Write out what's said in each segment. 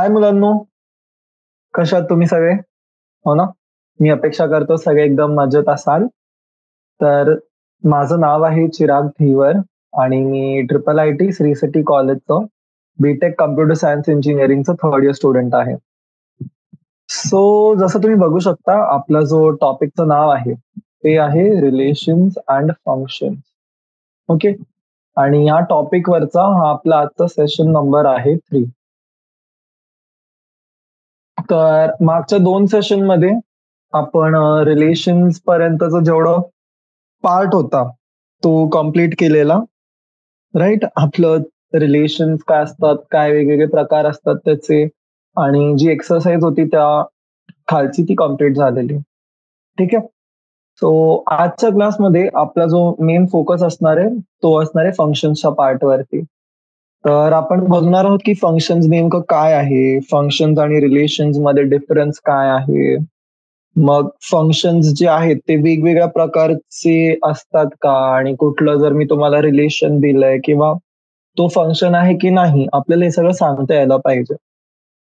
हाय मुलांनो, कशा आहात तुम्ही सगळे? हो ना? मी अपेक्षा करतो सगळे एकदम मजेत असाल. तर माझं नाव आहे चिराग धीवर आणि मी triple I T Sri City कॉलेजचं बी-टेक कॉम्प्युटर सायन्स इंजिनिअरिंगचं थर्ड इयर स्टुडंट आहे. सो जसं तुम्ही बघू शकता, आपला जो टॉपिकचं नाव आहे, ते आहे रिलेशन्स अँड फंक्शन्स. ओके. आणि या टॉपिकवरचा हा आपला आजचा सेशन नंबर आहे 3. तर मागच्या 2 सेशनमध्ये आपण रिलेशन्स पर्यंतचं जेवढं पार्ट होता, तो कंप्लीट केलेला, राइट? आपलं रिलेशन्स काय असतात, काय वेगवेगळे प्रकार असतात त्याचे आणि जी एक्सरसाइज होती त्या खालची ती कंप्लीट झालेली. ठीक आहे? सो आजच्या क्लासमध्ये आपला जो मेन फोकस असणार आहे, तो असणार आहे फंक्शन्सच्या पार्टवरती. तर आपण बघणार आहोत की फंक्शन्स नेमकं काय आहे? फंक्शन्स आणि रिलेशन्समध्ये डिफरन्स काय आहे? मग फंक्शन्स जे आहेत ते वेगवेगळ्या प्रकारचे असतात का? आणि कुठलं जर मी तुम्हाला रिलेशन दिलंय किंवा तो फंक्शन आहे की नाही, आपल्याला हे सगळं सांगता यायला पाहिजे.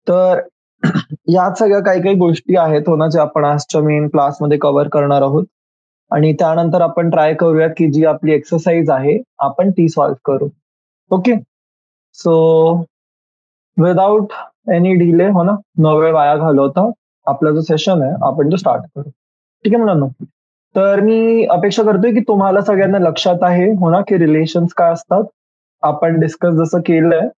तर यात सगळ्या काही-काही गोष्टी आहेत हो ना, ज्या आपण आजच्या मेन क्लासमध्ये कव्हर करणार आहोत. आणि त्यानंतर आपण ट्राय करूयात की जी आपली एक्सरसाइज आहे, आपण ती सॉल्व्ह करू. Okay. So without any delay हो ना, न वेळ वाया घालवता आपला जो सेशन आहे, आपण तो स्टार्ट करू. ठीक आहे मुलांनो? तर मी अपेक्षा करतोय की तुम्हाला सगळ्यांना लक्षात आहे हो ना, की रिलेशन्स काय असतात? आपण डिस्कस जसं केलंय,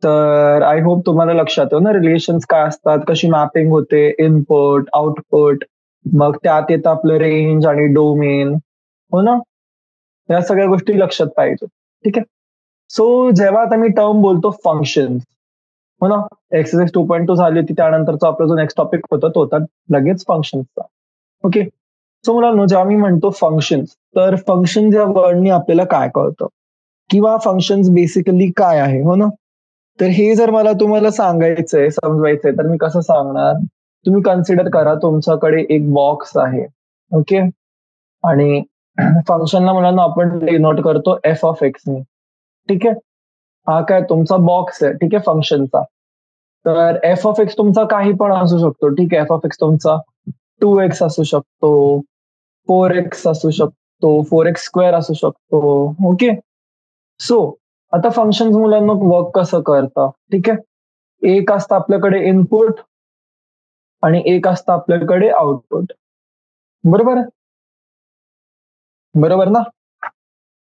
तर आय होप तुम्हाला लक्षात आहे ना, रिलेशन्स काय असतात? कशी मॅपिंग होते? इनपुट, आउटपुट, मग त्यात येतं आपलं रेंज आणि डोमेन, हो ना? या सगळ्या गोष्टी लक्षात पाहिजेत. ठीक आहे? सो जेव्हा आता मी टर्म बोलतो फंक्शन्स, हो ना? एक्सरसाइज 2.2 झाली होती त्यानंतरचा आपला जो नेक्स्ट टॉपिक होता तो होता लगेच फंक्शन्सचा. ओके. सो मुलांनो जेव्हा मी म्हणतो फंक्शन्स, तर फंक्शन या वर्डनी आपल्याला काय कळतं? किंवा फंक्शन्स बेसिकली काय आहे? हो ना? तर हे जर मला तुम्हाला सांगायचंय, समजवायचंय तर मी कसं सांगणार? तुम्ही कन्सिडर करा तुमच्याकडे एक बॉक्स आहे. ओके. आणि फंक्शनला मुलांना आपण डिनोट करतो एफ ऑफ एक्स ने. ठीक आहे? हा काय तुमचा बॉक्स आहे, ठीक आहे, फंक्शनचा. तर एफ ऑफ एक्स तुमचा काही पण असू शकतो, ठीक आहे. एफ ऑफ एक्स तुमचा 2x असू शकतो, 4x असू शकतो, 4x स्क्वेअर असू शकतो. ओके. सो आता फंक्शन्स मुलांना वर्क कसं करतं, ठीक आहे. एक असतं आपल्याकडे इनपुट आणि एक असतं आपल्याकडे आउटपुट. बरोबर आहे? बरोबर ना?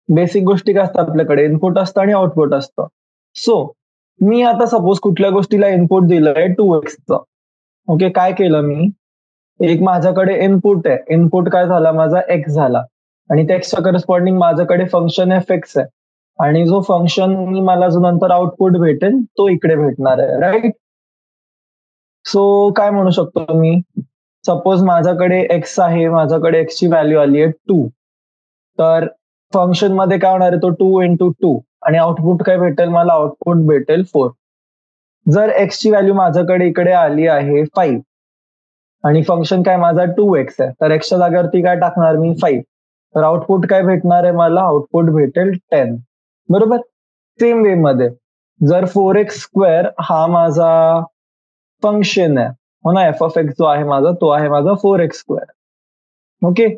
बेसिक गोष्टी काय असतात आपल्याकडे इनपुट असतं आणि आउटपुट असतं. सो मी आता सपोज कुठल्या गोष्टीला इनपुट दिलंय 2x चं. ओके. काय केलं मी? एक माझ्याकडे इनपुट आहे. इनपुट काय झाला माझा एक्स झाला आणि त्या एक्सच्या करस्पॉन्डिंग माझ्याकडे फंक्शन एफ-एक्स आहे आणि जो फंक्शन मला जो नंतर आउटपुट भेटेल तो इकडे भेटणार आहे, राइट? सो काय म्हणू शकतो मी? सपोज माझ्याकडे एक्स आहे, माझ्याकडे एक्सची व्हॅल्यू आली आहे 2. तर फंक्शनमध्ये काय होणार आहे तो 2 इंटू 2 आणि आउटपुट काय भेटेल मला? आउटपुट भेटेल 4. जर एक्सची व्हॅल्यू माझ्याकडे इकडे आली आहे 5 आणि फंक्शन काय माझा 2x आहे, तर एक्सच्या जागेवरती काय टाकणार मी? 5. तर आउटपुट काय भेटणार आहे मला? आउटपुट भेटेल 10. बरोबर? सेम वे मध्ये जर 4x स्क्वेअर हा माझा फंक्शन आहे, हो ना, एफ ऑफ एक्स जो आहे माझा तो आहे माझा 4x स्क्वेअर. ओके.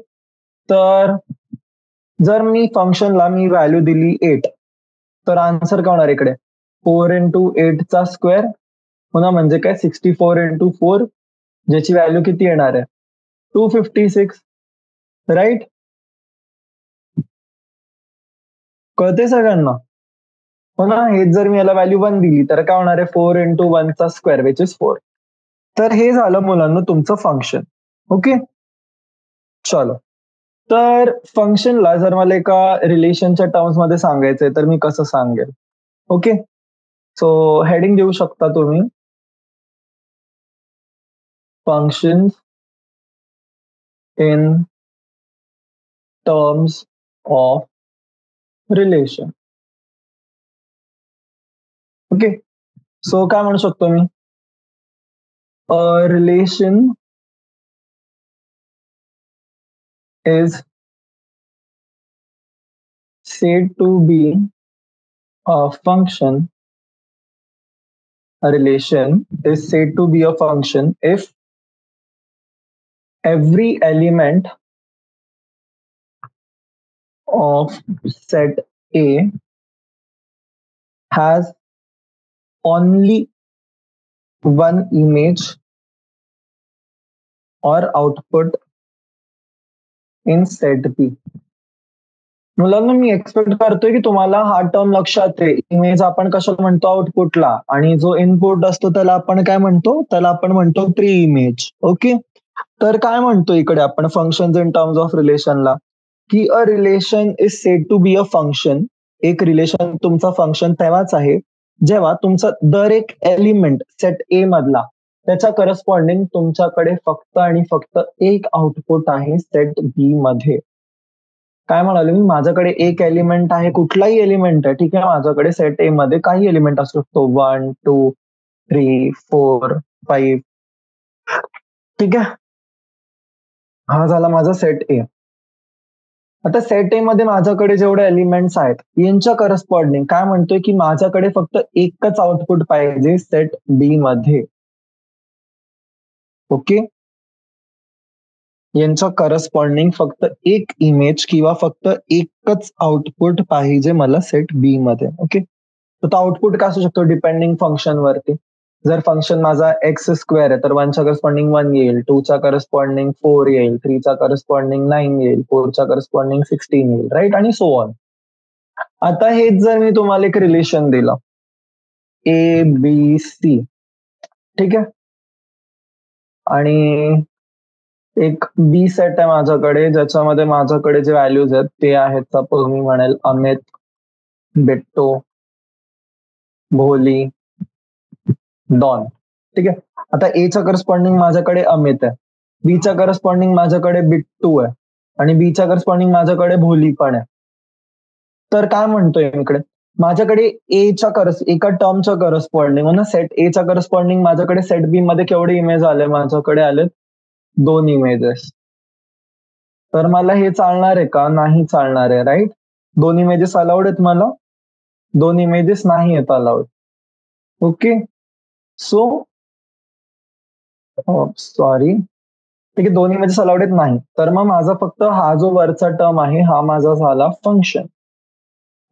तर जर मी फंक्शनला व्हॅल्यू दिली 8, तर आन्सर काय होणार इकडे? 4 इंटू 8 चा स्क्वेअर, हो ना, म्हणजे काय 64 इंटू 4, ज्याची व्हॅल्यू किती येणार आहे? 256, राइट? कळते सगळ्यांना? हो ना, हेच जर मी याला व्हॅल्यू 1 दिली तर काय होणार आहे? 4 इंटू 1 चा स्क्वेअर विच इज 4. तर हे झालं मुलांना तुमचं फंक्शन. ओके. चलो. तर फंक्शनला जर मला एका रिलेशनच्या टर्म्स मध्ये सांगायचंय तर मी कसं सांगेल? ओके. सो हेडिंग देऊ शकता तुम्ही. Functions in terms of relation. Okay. So काय म्हणू शकतो मी? Relation is said to be a function a relation is said to be a function if every element of set A has only one image or output in set B. मुलांना मी expect करतोय की तुम्हाला हा term लक्षात आहे. Image आपण कशाला म्हणतो? आउटपुटला. आणि जो इनपुट असतो त्याला आपण काय म्हणतो? त्याला आपण म्हणतो प्री इमेज. ओके. तर काय म्हणतो इकडे आपण फंक्शन्स इन टर्म्स ऑफ रिलेशनला, की a relation is said to be a function. एक रिलेशन तुमचा फंक्शन तेव्हाच आहे जेव्हा तुमचा दर एक एलिमेंट सेट ए मधला त्याच्या करस्पॉन्डिंग तुमच्याकडे फक्त आणि फक्त एक आउटपुट आहे सेट बी मध्ये. काय म्हणाले मी? माझ्याकडे एक एलिमेंट आहे, कुठलाही एलिमेंट आहे, ठीक आहे, माझ्याकडे सेट ए मध्ये काही एलिमेंट असू शकतो, 1 2 3 4 5, ठीक आहे. हा झाला माझा सेट ए. आता सेट ए मध्ये माझ्याकडे जेवढे एलिमेंट्स आहेत यांच्या करस्पॉन्डिंग काय म्हणतोय की माझ्याकडे फक्त एकच आउटपुट पाहिजे सेट बी मध्ये. ओके. यांच्या करस्पॉन्डिंग फक्त एक इमेज किंवा फक्त एकच आउटपुट पाहिजे मला सेट बी मध्ये. ओके. तर तो आउटपुट काय असू शकतो? डिपेंडिंग फंक्शन वरती. जर फंक्शन माझा एक्स स्क्वेअर आहे तर 1च्या करस्पॉन्डिंग 1 येईल, 2च्या करस्पॉन्डिंग 4 येईल, 3च्या करस्पॉन्डिंग 9 येईल, 4च्या करस्पॉन्डिंग 16 येईल, राईट, आणि सो ऑन. आता हेच जर मी तुम्हाला एक रिलेशन दिलं ए बी सी, ठीक आहे, आणि एक बी सेट आहे माझ्याकडे ज्याच्यामध्ये माझ्याकडे जे व्हॅल्यूज आहेत ते आहेत, सपोज मी म्हणेल अमित, बिट्टू, भोली, डॉन, ठीक आहे. आता एच्या करस्पॉन्डिंग माझ्याकडे अमित आहे, बीच्या करस्पॉन्डिंग माझ्याकडे बिट्टू आहे, आणि बीच्या करस्पॉन्डिंग माझ्याकडे भोली पण आहे. तर काय म्हणतोय इकडे? माझ्याकडे एका टर्मच्या करस्पॉन्डिंग ना सेट एच्या करस्पॉन्डिंग माझ्याकडे सेट बी मध्ये केवढे इमेज आले? माझ्याकडे आले 2 इमेजेस. तर मला हे चालणार आहे का? नाही चालणार आहे, राईट. 2 इमेजेस अलाउड आहेत मला? 2 इमेजेस नाही आहेत अलाउड. ओके. सो सॉरी, ठीक आहे, 2 इमेजेस अलाउड आहेत नाही. तर मग माझा फक्त हा जो वरचा टर्म आहे हा माझा झाला फंक्शन,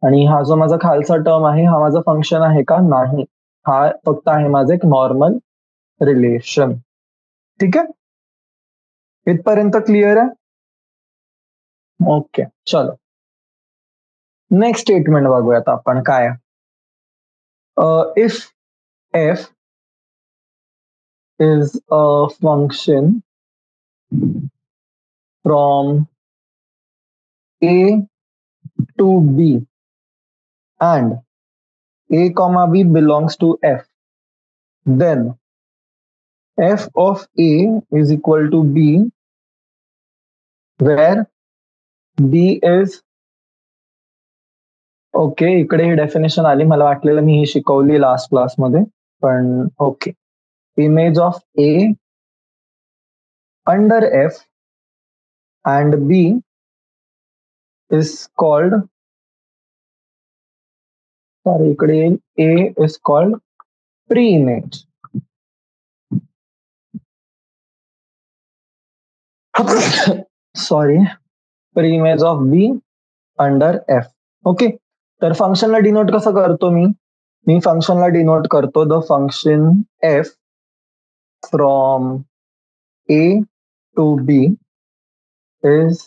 आणि हा जो माझा खालचा टर्म आहे हा माझा फंक्शन आहे का? नाही, हा फक्त आहे माझं एक नॉर्मल रिलेशन. ठीक आहे, इथपर्यंत क्लिअर आहे? ओके, चलो नेक्स्ट स्टेटमेंट बघूयात आपण काय. If F is a function from A to B and A comma B belongs to F, then f of A is equal to B where B is, okay, इकडे ही definition आली, मला वाटलेलं मी ही शिकवली last क्लासमध्ये, पण okay. Image of A under F and B is called, sorry, इकडे A is called pre-image. Sorry, pre-image of B under F. Okay. तर फंक्शनला डिनोट कसं करतो मी फंक्शनला डिनोट करतो the function F from A to B is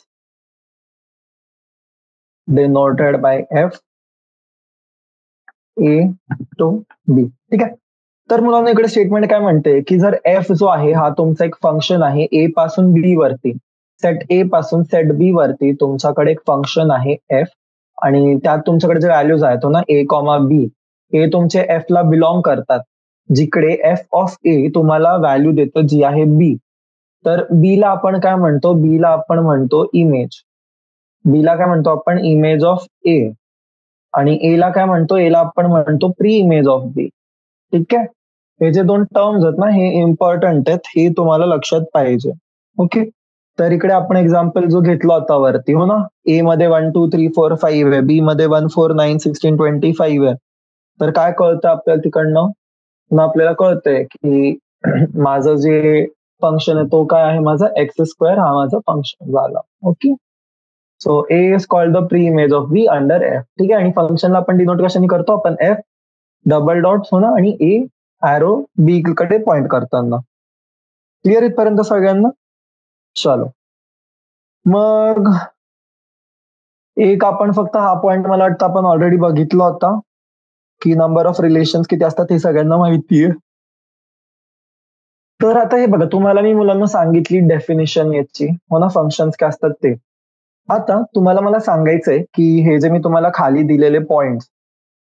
denoted by F A to B. ठीक आहे. तर मुलांना इकडे स्टेटमेंट काय म्हणते की जर एफ जो आहे हा तुमचा एक फंक्शन आहे ए पासून बी वरती, सेट ए पासून सेट बी वरती तुमच्याकडे एक फंक्शन आहे एफ, आणि त्यात तुमच्याकडे जे व्हॅल्यूज आहेत ना ए कॉमा बी, हे तुमचे एफ ला बिलॉंग करतात, जिकडे एफ ऑफ ए तुम्हाला व्हॅल्यू देतं जी आहे बी. तर बी ला आपण काय म्हणतो? बी ला आपण म्हणतो इमेज. बी ला काय म्हणतो आपण? इमेज ऑफ ए. आणि ए ला काय म्हणतो? ए ला आपण म्हणतो प्री इमेज ऑफ बी. ठीक आहे. हे जे 2 टर्म्स आहेत ना हे इम्पॉर्टंट आहेत, हे तुम्हाला लक्षात पाहिजे. ओके. तर इकडे आपण एक्झाम्पल जो घेतला होता वरती, हो ना, ए मध्ये 1 2 3 4 5 आहे, बी मध्ये 1 4 9 16 25 आहे. तर काय कळतं आपल्याला तिकडनं? मग आपल्याला कळतंय की माझं जे फंक्शन आहे तो काय आहे, माझा x² हा माझा फंक्शन झाला. Okay, so A is called the pre image of be under F. ठीक आहे, आणि फंक्शनला आपण डिनोट कशाने करतो, आपण एफ डबल डॉट होणं आणि ए ॲरो बी कडे पॉइंट करताना. क्लिअर इथपर्यंत सगळ्यांना? चलो, मग एक आपण फक्त हा पॉइंट मला वाटतं आपण ऑलरेडी बघितला होता की नंबर ऑफ रिलेशन्स किती असतात हे सगळ्यांना माहिती आहे. तर आता हे बघा, तुम्हाला मी मुलांना सांगितली डेफिनेशन याची, हो ना, फंक्शन्स काय असतात ते. आता तुम्हाला मला सांगायचंय की हे जे मी तुम्हाला खाली दिलेले पॉइंट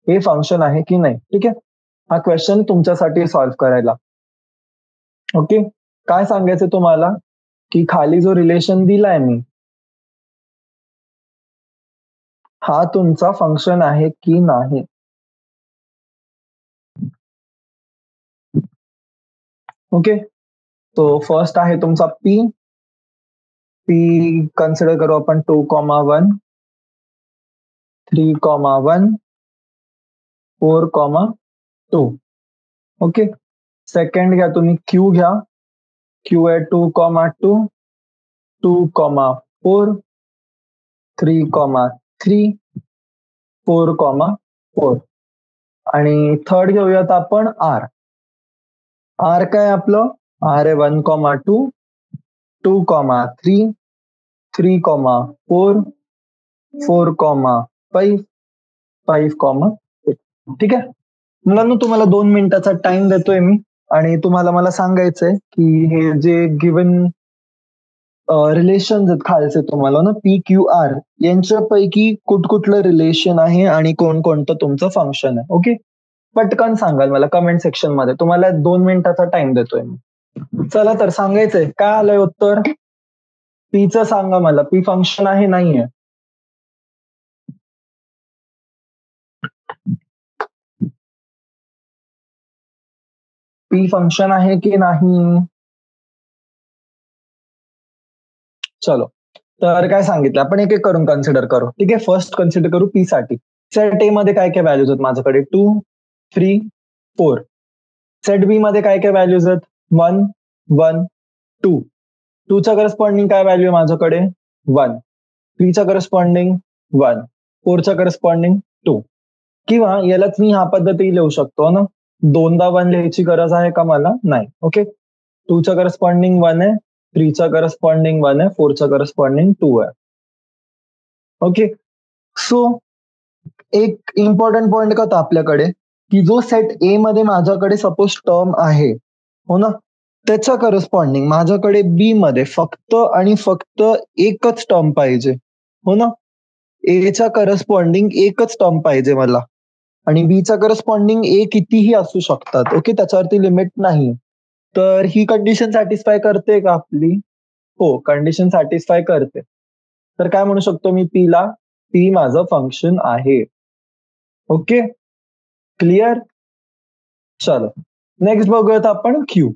हे फंक्शन आहे की नाही. ठीक आहे, हा क्वेश्चन तुमच्यासाठी सॉल्व्ह करायला. ओके, काय सांगायचं तुम्हाला की खाली जो रिलेशन दिलाय मी हा तुमचा फंक्शन आहे की नाही. ओके, तो फर्स्ट आहे तुमचा पी कन्सिडर करू आपण 2,1 3,1 4,2. ओके, सेकंड घ्या तुम्ही क्यू घ्या, क्यू आहे 2,2 2,4 3,3 4,4. आणि थर्ड घेऊयात आपण आर. आर काय आपलं, आर आहे 1,2 2,3 3,4 4,5 5,6. ठीक आहे मुलांना, तुम्हाला 2 मिनिटाचा टाइम देतोय मी आणि तुम्हाला मला सांगायचंय की हे जे गिवन रिलेशन खालचे तुम्हाला ना पी क्यू आर यांच्यापैकी कुठलं रिलेशन आहे आणि कोणतं तुमचं फंक्शन आहे. ओके, पटकन सांगाल मला कमेंट सेक्शन मध्ये, तुम्हाला 2 मिनिटाचा टाइम देतोय मी. चला तर सांगायचंय, काय आलंय उत्तर? पीचं सांगा मला, पी फंक्शन आहे नाहीये? पी फंक्शन आहे की नाही? चलो, तर काय सांगितलं आपण एक एक करून कन्सिडर करू. ठीक आहे, फर्स्ट कन्सिडर करू पी साठी. सेट ए मध्ये काय काय व्हॅल्यूज आहेत माझ्याकडे, 2 3 4. सेट बी मध्ये काय काय व्हॅल्यूज आहेत, 1 1 2. 2 च्या करस्पॉन्डिंग काय व्हॅल्यू आहे माझ्याकडे, 1. 3 च्या करस्पॉन्डिंग 1. 4 च्या करस्पॉन्डिंग 2. किंवा यालाच मी ह्या पद्धती लिहू शकतो ना, 2दा 1 लिहायची गरज आहे का मला, नाही. ओके, 2 च्या करस्पॉन्डिंग 1 आहे, 3 च्या करस्पॉन्डिंग 1 आहे, 4 च्या करस्पॉन्डिंग 2 आहे. ओके, सो एक इम्पॉर्टंट पॉइंट का होता आपल्याकडे की जो सेट ए मध्ये माझ्याकडे सपोज टर्म आहे, हो ना, त्याच्या करस्पॉन्डिंग माझ्याकडे बी मध्ये फक्त आणि फक्त एकच टर्म पाहिजे, हो ना. एच्या करस्पॉन्डिंग एकच टर्म पाहिजे मला आणि बीच्या करस्पॉन्डिंग ए कितीही असू शकतात. ओके, त्याच्यावरती लिमिट नाही. तर ही कंडिशन सॅटिस्फाय करते का आपली? हो, कंडिशन सॅटिस्फाय करते. तर काय म्हणू शकतो मी पीला, पी माझं फंक्शन आहे. Okay, clear? चलो, नेक्स्ट बघूयात आपण क्यू.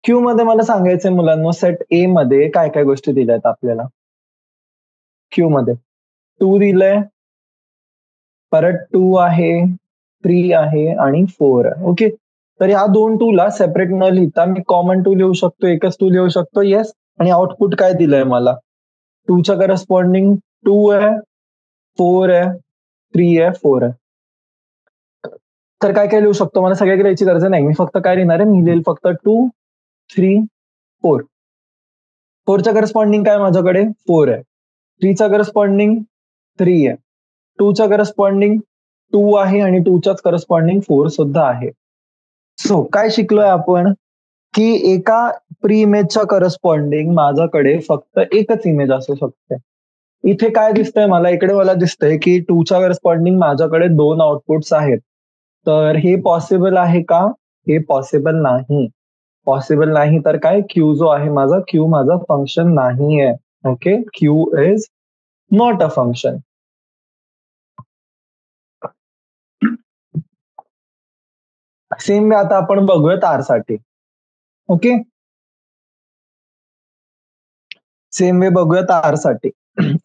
क्यू मध्ये मला सांगायचंय मुलांना, सेट ए मध्ये काय काय गोष्टी दिल्यात आपल्याला. क्यू मध्ये 2 दिलंय, परत 2 आहे, 3 आहे आणि 4 आहे. ओके, तर ह्या 2 2 ला सेपरेट न लिहिता मी कॉमन 2 लिहू शकतो, एकच 2 लिहू शकतो. येस, आणि आउटपुट काय दिलंय मला, 2 च्या करस्पॉन्डिंग 2 आहे, 4 आहे, 3 आहे, 4 आहे. तर काय काय लिहू शकतो, मला सगळ्या लिहायची गरज नाही, मी फक्त काय लिहिणार आहे, मी लिहिल फक्त 2 3 4. 4 च्या करस्पॉन्डिंग काय माझ्याकडे, 4 आहे. 3 च्या करस्पॉन्डिंग 3 आहे. 2 च्या करस्पॉन्डिंग 2 आहे आणि 2 च्याच करस्पॉन्डिंग 4 सुद्धा आहे. सो काय शिकलोय आपण की एका प्री इमेजच्या करस्पॉन्डिंग माझ्याकडे फक्त एकच इमेज असू शकते. इथे काय दिसतंय मला, इकडे मला दिसतंय की 2 च्या करस्पॉन्डिंग माझ्याकडे 2 आउटपुट्स आहेत. तर हे पॉसिबल आहे का? हे पॉसिबल नाही. पॉसिबल नाही तर काय, क्यू जो आहे माझा, क्यू माझा फंक्शन नाही आहे. Okay, Q is not a function. Same आता आपण बघूयात आर साठी. ओके, सेम वे बघूयात आर साठी.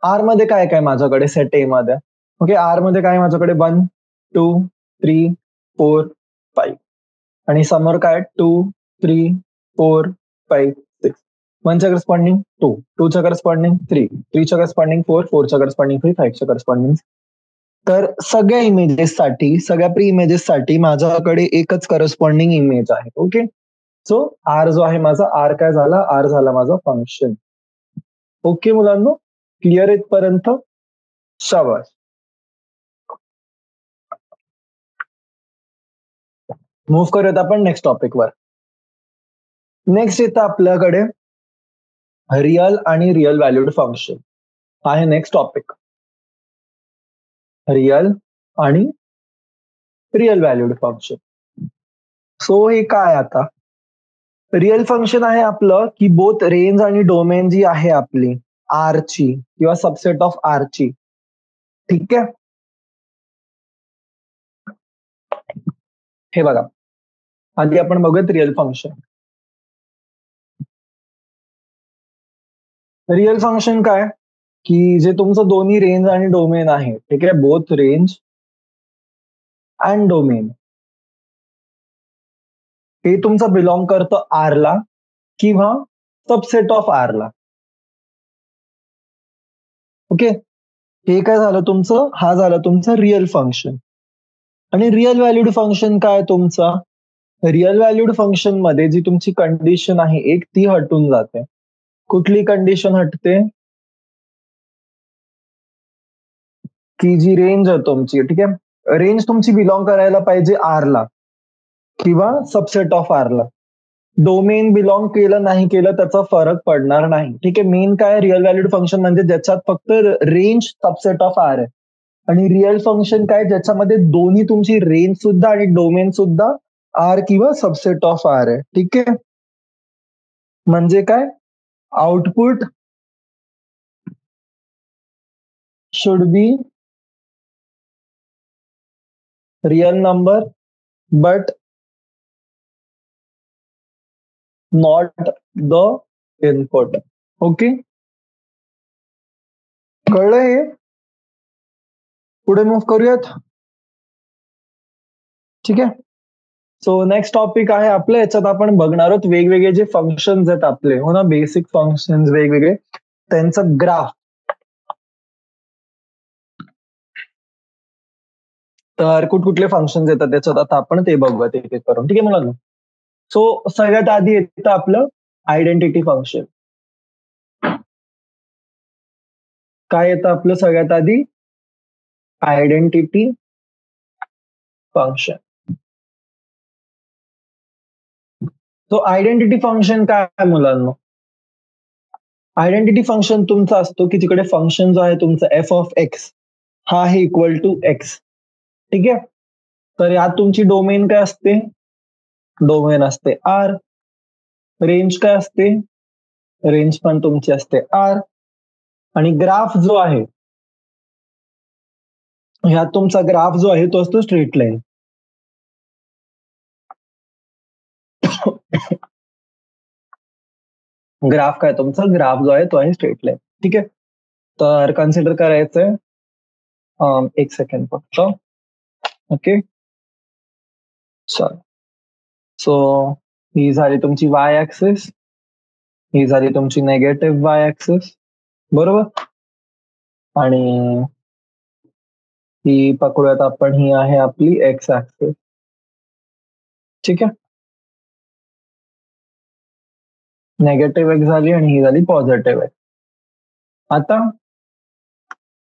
आर मध्ये काय काय माझ्याकडे सेट ए मध्ये. ओके, आर मध्ये काय माझ्याकडे 1 2 3 4 5 आणि समोर काय 2 3 4 5 6. 1 च्या करस्पॉन्डिंग 2, 2 च्या करस्पॉन्डिंग 3, 3 च्या करस्पॉन्डिंग 4, 4 च्या करस्पॉन्डिंग 3, 5 च्या करस्पॉन्डिंग. तर सगळ्या इमेजेससाठी, सगळ्या प्री इमेजेससाठी माझ्याकडे एकच करस्पॉन्डिंग इमेज आहे. ओके, सो आर जो आहे माझा, आर काय झाला, आर झाला माझा फंक्शन. ओके मुलांनो, क्लिअर इथपर्यंत? शाबास. मूव्ह करूयात आपण नेक्स्ट टॉपिकवर. नेक्स्ट येतं आपल्याकडे रिअल आणि रिअल व्हॅल्यूड फंक्शन. आहे नेक्स्ट टॉपिक, रिअल आणि रिअल व्हॅल्यूड फंक्शन. सो हे काय आता, रिअल फंक्शन आहे आपलं की बोथ रेंज आणि डोमेन जी आहे आपली आर ची किंवा सबसेट ऑफ आर ची, ठीक आहे. हे बघा, आधी आपण बघूयात रिअल फंक्शन. रिअल फंक्शन काय की जे तुमचं दोन्ही रेंज आणि डोमेन आहे, ठीक आहे, बोथ रेंज अँड डोमेन, हे तुमचं बिलॉंग करतं आर ला किंवा सबसेट ऑफ आर ला. ओके, हे काय झालं तुमचं, हा झाला तुमचं रिअल फंक्शन. आणि रिअल व्हॅल्यूड फंक्शन काय तुमचा, रिअल व्हॅल्यूड फंक्शन मध्ये जी तुमची कंडिशन आहे एक, ती हटून जाते. कुठली कंडिशन हटते, की जी रेंज आहे तुमची, ठीक आहे, रेंज तुमची बिलॉंग करायला पाहिजे आर ला किंवा सबसेट ऑफ आर ला. डोमेन बिलॉंग केलं नाही केलं त्याचा फरक पडणार नाही, ठीक आहे. मेन काय, रिअल व्हॅल्यूड फंक्शन म्हणजे ज्याच्यात फक्त रेंज सबसेट ऑफ आर आहे. आणि रिअल फंक्शन काय, ज्याच्यामध्ये दोन्ही तुमची रेंज सुद्धा आणि डोमेन सुद्धा आर किंवा सबसेट ऑफ आर आहे, ठीक आहे. म्हणजे काय, output should be real number but not the input. Okay, कळलं हे? पुढे मूव्ह करूयात, ठीक आहे. सो नेक्स्ट टॉपिक आहे आपलं, याच्यात आपण बघणार आहोत वेगवेगळे जे फंक्शन्स आहेत आपले, हो ना, बेसिक फंक्शन्स वेगवेगळे, त्यांचं ग्राफ. तर कुठले फंक्शन्स येतात त्याच्यात आता आपण ते बघूयात एक एक करून, ठीक आहे मुलांना. सो सगळ्यात आधी येतं आपलं आयडेंटिटी फंक्शन. काय येतं आपलं सगळ्यात आधी, आयडेंटिटी फंक्शन. तो आयडेंटिटी फंक्शन काय मुलांना, आयडेंटिटी फंक्शन तुमचा असतो की तिकडे फंक्शन जो आहे तुमचा एफ ऑफ एक्स हा आहे इक्वल टू एक्स, ठीक आहे. तर यात तुमची डोमेन काय असते, डोमेन असते आर. रेंज काय असते, रेंज पण तुमची असते आर. आणि ग्राफ जो आहे, ह्यात तुमचा ग्राफ जो आहे तो असतो स्ट्रेट लाईन. ग्राफ काय तुमचा, ग्राफ जो आहे तो आहे स्ट्रेट लाईन, ठीक आहे. तर कन्सिडर करायचंय, एक सेकंड फक्त. ओके, चल. सो ही झाली तुमची वाय ऍक्सिस, ही झाली तुमची नेगेटिव्ह वाय ऍक्सिस, बरोबर. आणि ही पकडूयात आपण, ही आहे आपली एक्स ऍक्सिस, ठीक आहे. नेगेटिव्ह एक्स झाली आणि ही झाली पॉझिटिव्ह एक्स. आता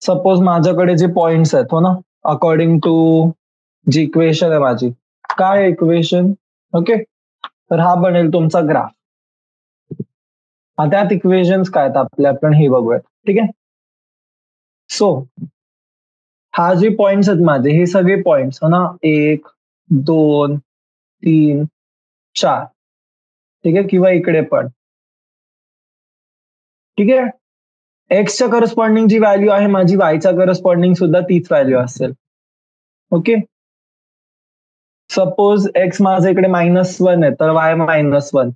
सपोज माझ्याकडे जे पॉइंट्स आहेत, हो ना, अकॉर्डिंग टू जी इक्वेशन आहे माझी, काय इक्वेशन, ओके, तर हा बनेल तुमचा ग्राफ. त्यात इक्वेशन्स काय आहेत आपले, आपण हे बघूयात, ठीक आहे. सो हा जे पॉइंट्स आहेत माझे, हे सगळे पॉइंट्स, हो ना, 1 2 3 4, ठीक आहे, किंवा इकडे पण, ठीक आहे. एक्सच्या करस्पॉन्डिंग जी व्हॅल्यू आहे माझी, वायच्या करस्पॉन्डिंग सुद्धा तीच व्हॅल्यू असेल. ओके, सपोज एक्स माझ्या इकडे -1 आहे तर वाय -1.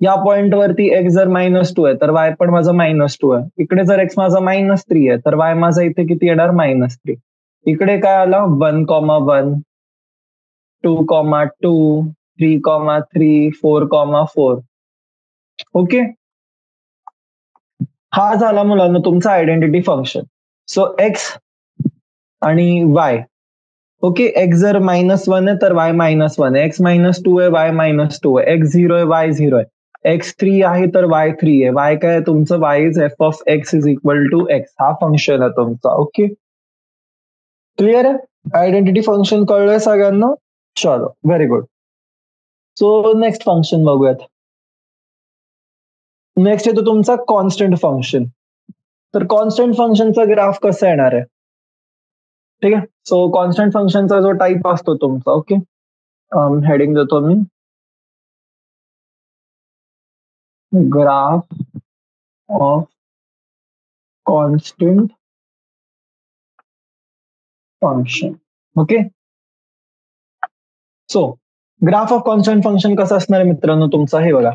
या पॉइंटवरती एक्स जर -2 आहे तर वाय पण माझा -2 आहे. इकडे जर एक्स माझा -3 आहे तर वाय माझा इथे किती येणार, -3. इकडे काय आलं, 1,1 2,2, 3,3, 4,4. ओके, हा झाला मुलांना तुमचा आयडेंटिटी फंक्शन. सो एक्स आणि वाय. ओके, एक्स जर -1 आहे तर वाय -1 आहे, एक्स -2 आहे, वाय -2 आहे, एक्स 0 आहे, वाय 0 आहे, एक्स 3 आहे तर वाय 3 आहे. वाय काय तुमचं, Y is f of x is equal to x. हा फंक्शन आहे तुमचा. ओके, क्लिअर आहे? आयडेंटिटी फंक्शन कळलंय सगळ्यांना? चलो, very good. So next function बघूयात. नेक्स्ट येतो तुमचा कॉन्स्टंट फंक्शन. तर कॉन्स्टंट फंक्शनचा ग्राफ कसा येणार आहे? ठीक आहे, सो कॉन्स्टंट फंक्शनचा जो टाईप असतो तुमचा, ओके, हेडिंग देतो मी, graph of constant function. Okay, so graph of constant function कसं असणार आहे मित्रांनो तुमचा, हे बघा.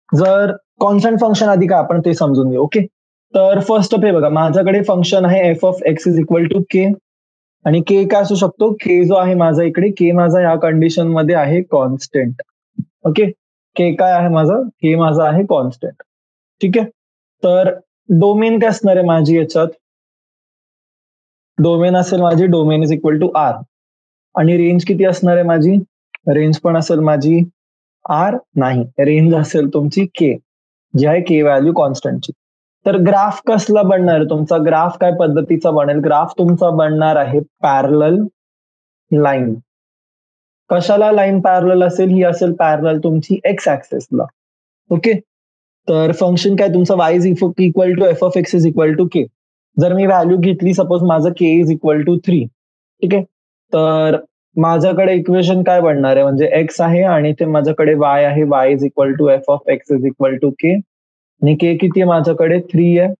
जर कॉन्स्टंट फंक्शन आधी काय आपण ते समजून घेऊ. ओके, तर फर्स्ट ऑफ हे बघा, माझ्याकडे फंक्शन आहे F of x is equal to K, आणि के काय असू शकतो, के जो आहे माझा इकडे, के माझा या कंडिशन मध्ये आहे कॉन्स्टंट. ओके, के काय आहे माझा, के माझा आहे कॉन्स्टंट. ठीक आहे, तर डोमेन काय असणार आहे माझी याच्यात, डोमेन असेल माझी, domain is equal to R, आणि रेंज किती असणार आहे माझी, रेंज पण असेल माझी आर नाही, रेंज असेल तुमची के, जी आहे के व्हॅल्यू कॉन्स्टंटची. तर ग्राफ कसला बनणार आहे तुमचा, ग्राफ काय पद्धतीचा बनेल, ग्राफ तुमचा बनणार आहे पॅरलल लाईन. कशाला लाईन पॅरलल असेल, ही असेल पॅरलल तुमची एक्स ऍक्सेसला. ओके, तर फंक्शन काय तुमचं Y is equal to F of x is equal to K. जर मी व्हॅल्यू घेतली, सपोज माझं के इज इक्वल टू 3, ठीक आहे, तर माझ्याकडे इक्वेशन काय बनणार आहे, म्हणजे एक्स आहे आणि ते माझ्याकडे वाय आहे, Y is equal to F of x is equal to K, आणि के किती आहे माझ्याकडे 3 आहे.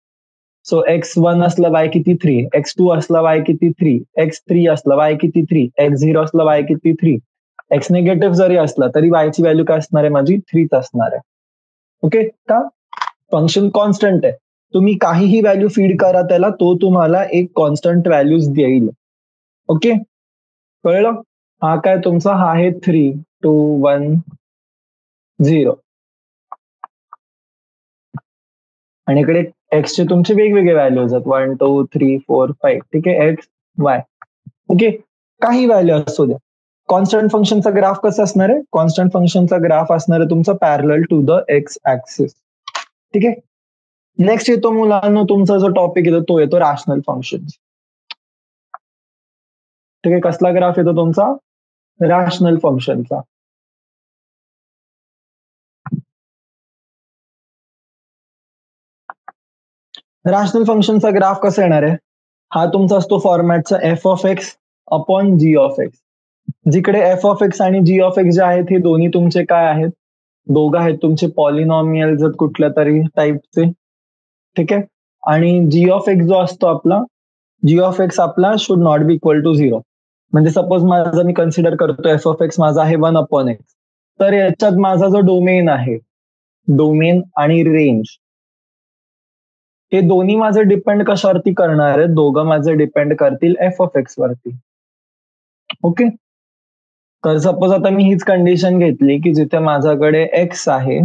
सो x1 असला y किती 3, x2 असला y किती 3, x3 असला y किती 3, x0 असला y किती 3, x निगेटिव्ह जरी असला तरी y ची व्हॅल्यू काय असणार आहे माझी 3 असणार आहे. ओके, का फंक्शन कॉन्स्टंट आहे, तुम्ही काहीही व्हॅल्यू फीड करा त्याला, तो तुम्हाला एक कॉन्स्टंट व्हॅल्यूज देईल. ओके, कळलं? हा काय तुमचा, हा आहे 3, 2, 1, 0, आणि इकडे एक्स चे तुमचे वेगवेगळे व्हॅल्यूज आहेत, 1, 2, 3, 4, 5. ठीक आहे, एक्स वाय. ओके, काही व्हॅल्यू असू द्या. कॉन्स्टंट फंक्शनचा ग्राफ कसा असणार आहे, कॉन्स्टंट फंक्शनचा ग्राफ असणार आहे तुमचा parallel to the x axis. ठीक आहे, नेक्स्ट येतो मुलांना तुमचा जो टॉपिक येतो तो येतो रॅशनल फंक्शन. ठीक आहे, कसला ग्राफ येतो तुमचा, रॅशनल फंक्शनचा. रॅशनल फंक्शनचा ग्राफ कसा येणार आहे, हा तुमचा असतो फॉर्मॅटचा F of x upon G of x. जिकडे एफ ऑफ एक्स आणि जी ऑफ एक्स जे आहेत हे दोन्ही तुमचे काय आहेत, दोघं आहेत तुमचे पॉलिनॉमियल जर कुठल्या तरी टाईपचे. ठीक आहे, आणि जी ऑफ एक्स जो असतो आपला, जी ऑफ एक्स आपला should not be equal to 0. म्हणजे सपोज माझा मी कन्सिडर करतो एफ ऑफ एक्स माझा आहे 1 अपॉन एक्स, तर याच्यात माझा जो डोमेन आहे, डोमेन आणि रेंज, हे दोन्ही माझे डिपेंड कशावरती करणार आहेत, दोघं माझे डिपेंड करतील एफ ऑफ एक्स वरती. ओके, तर सपोज आता मी हीच कंडिशन घेतली की जिथे माझ्याकडे एक्स आहे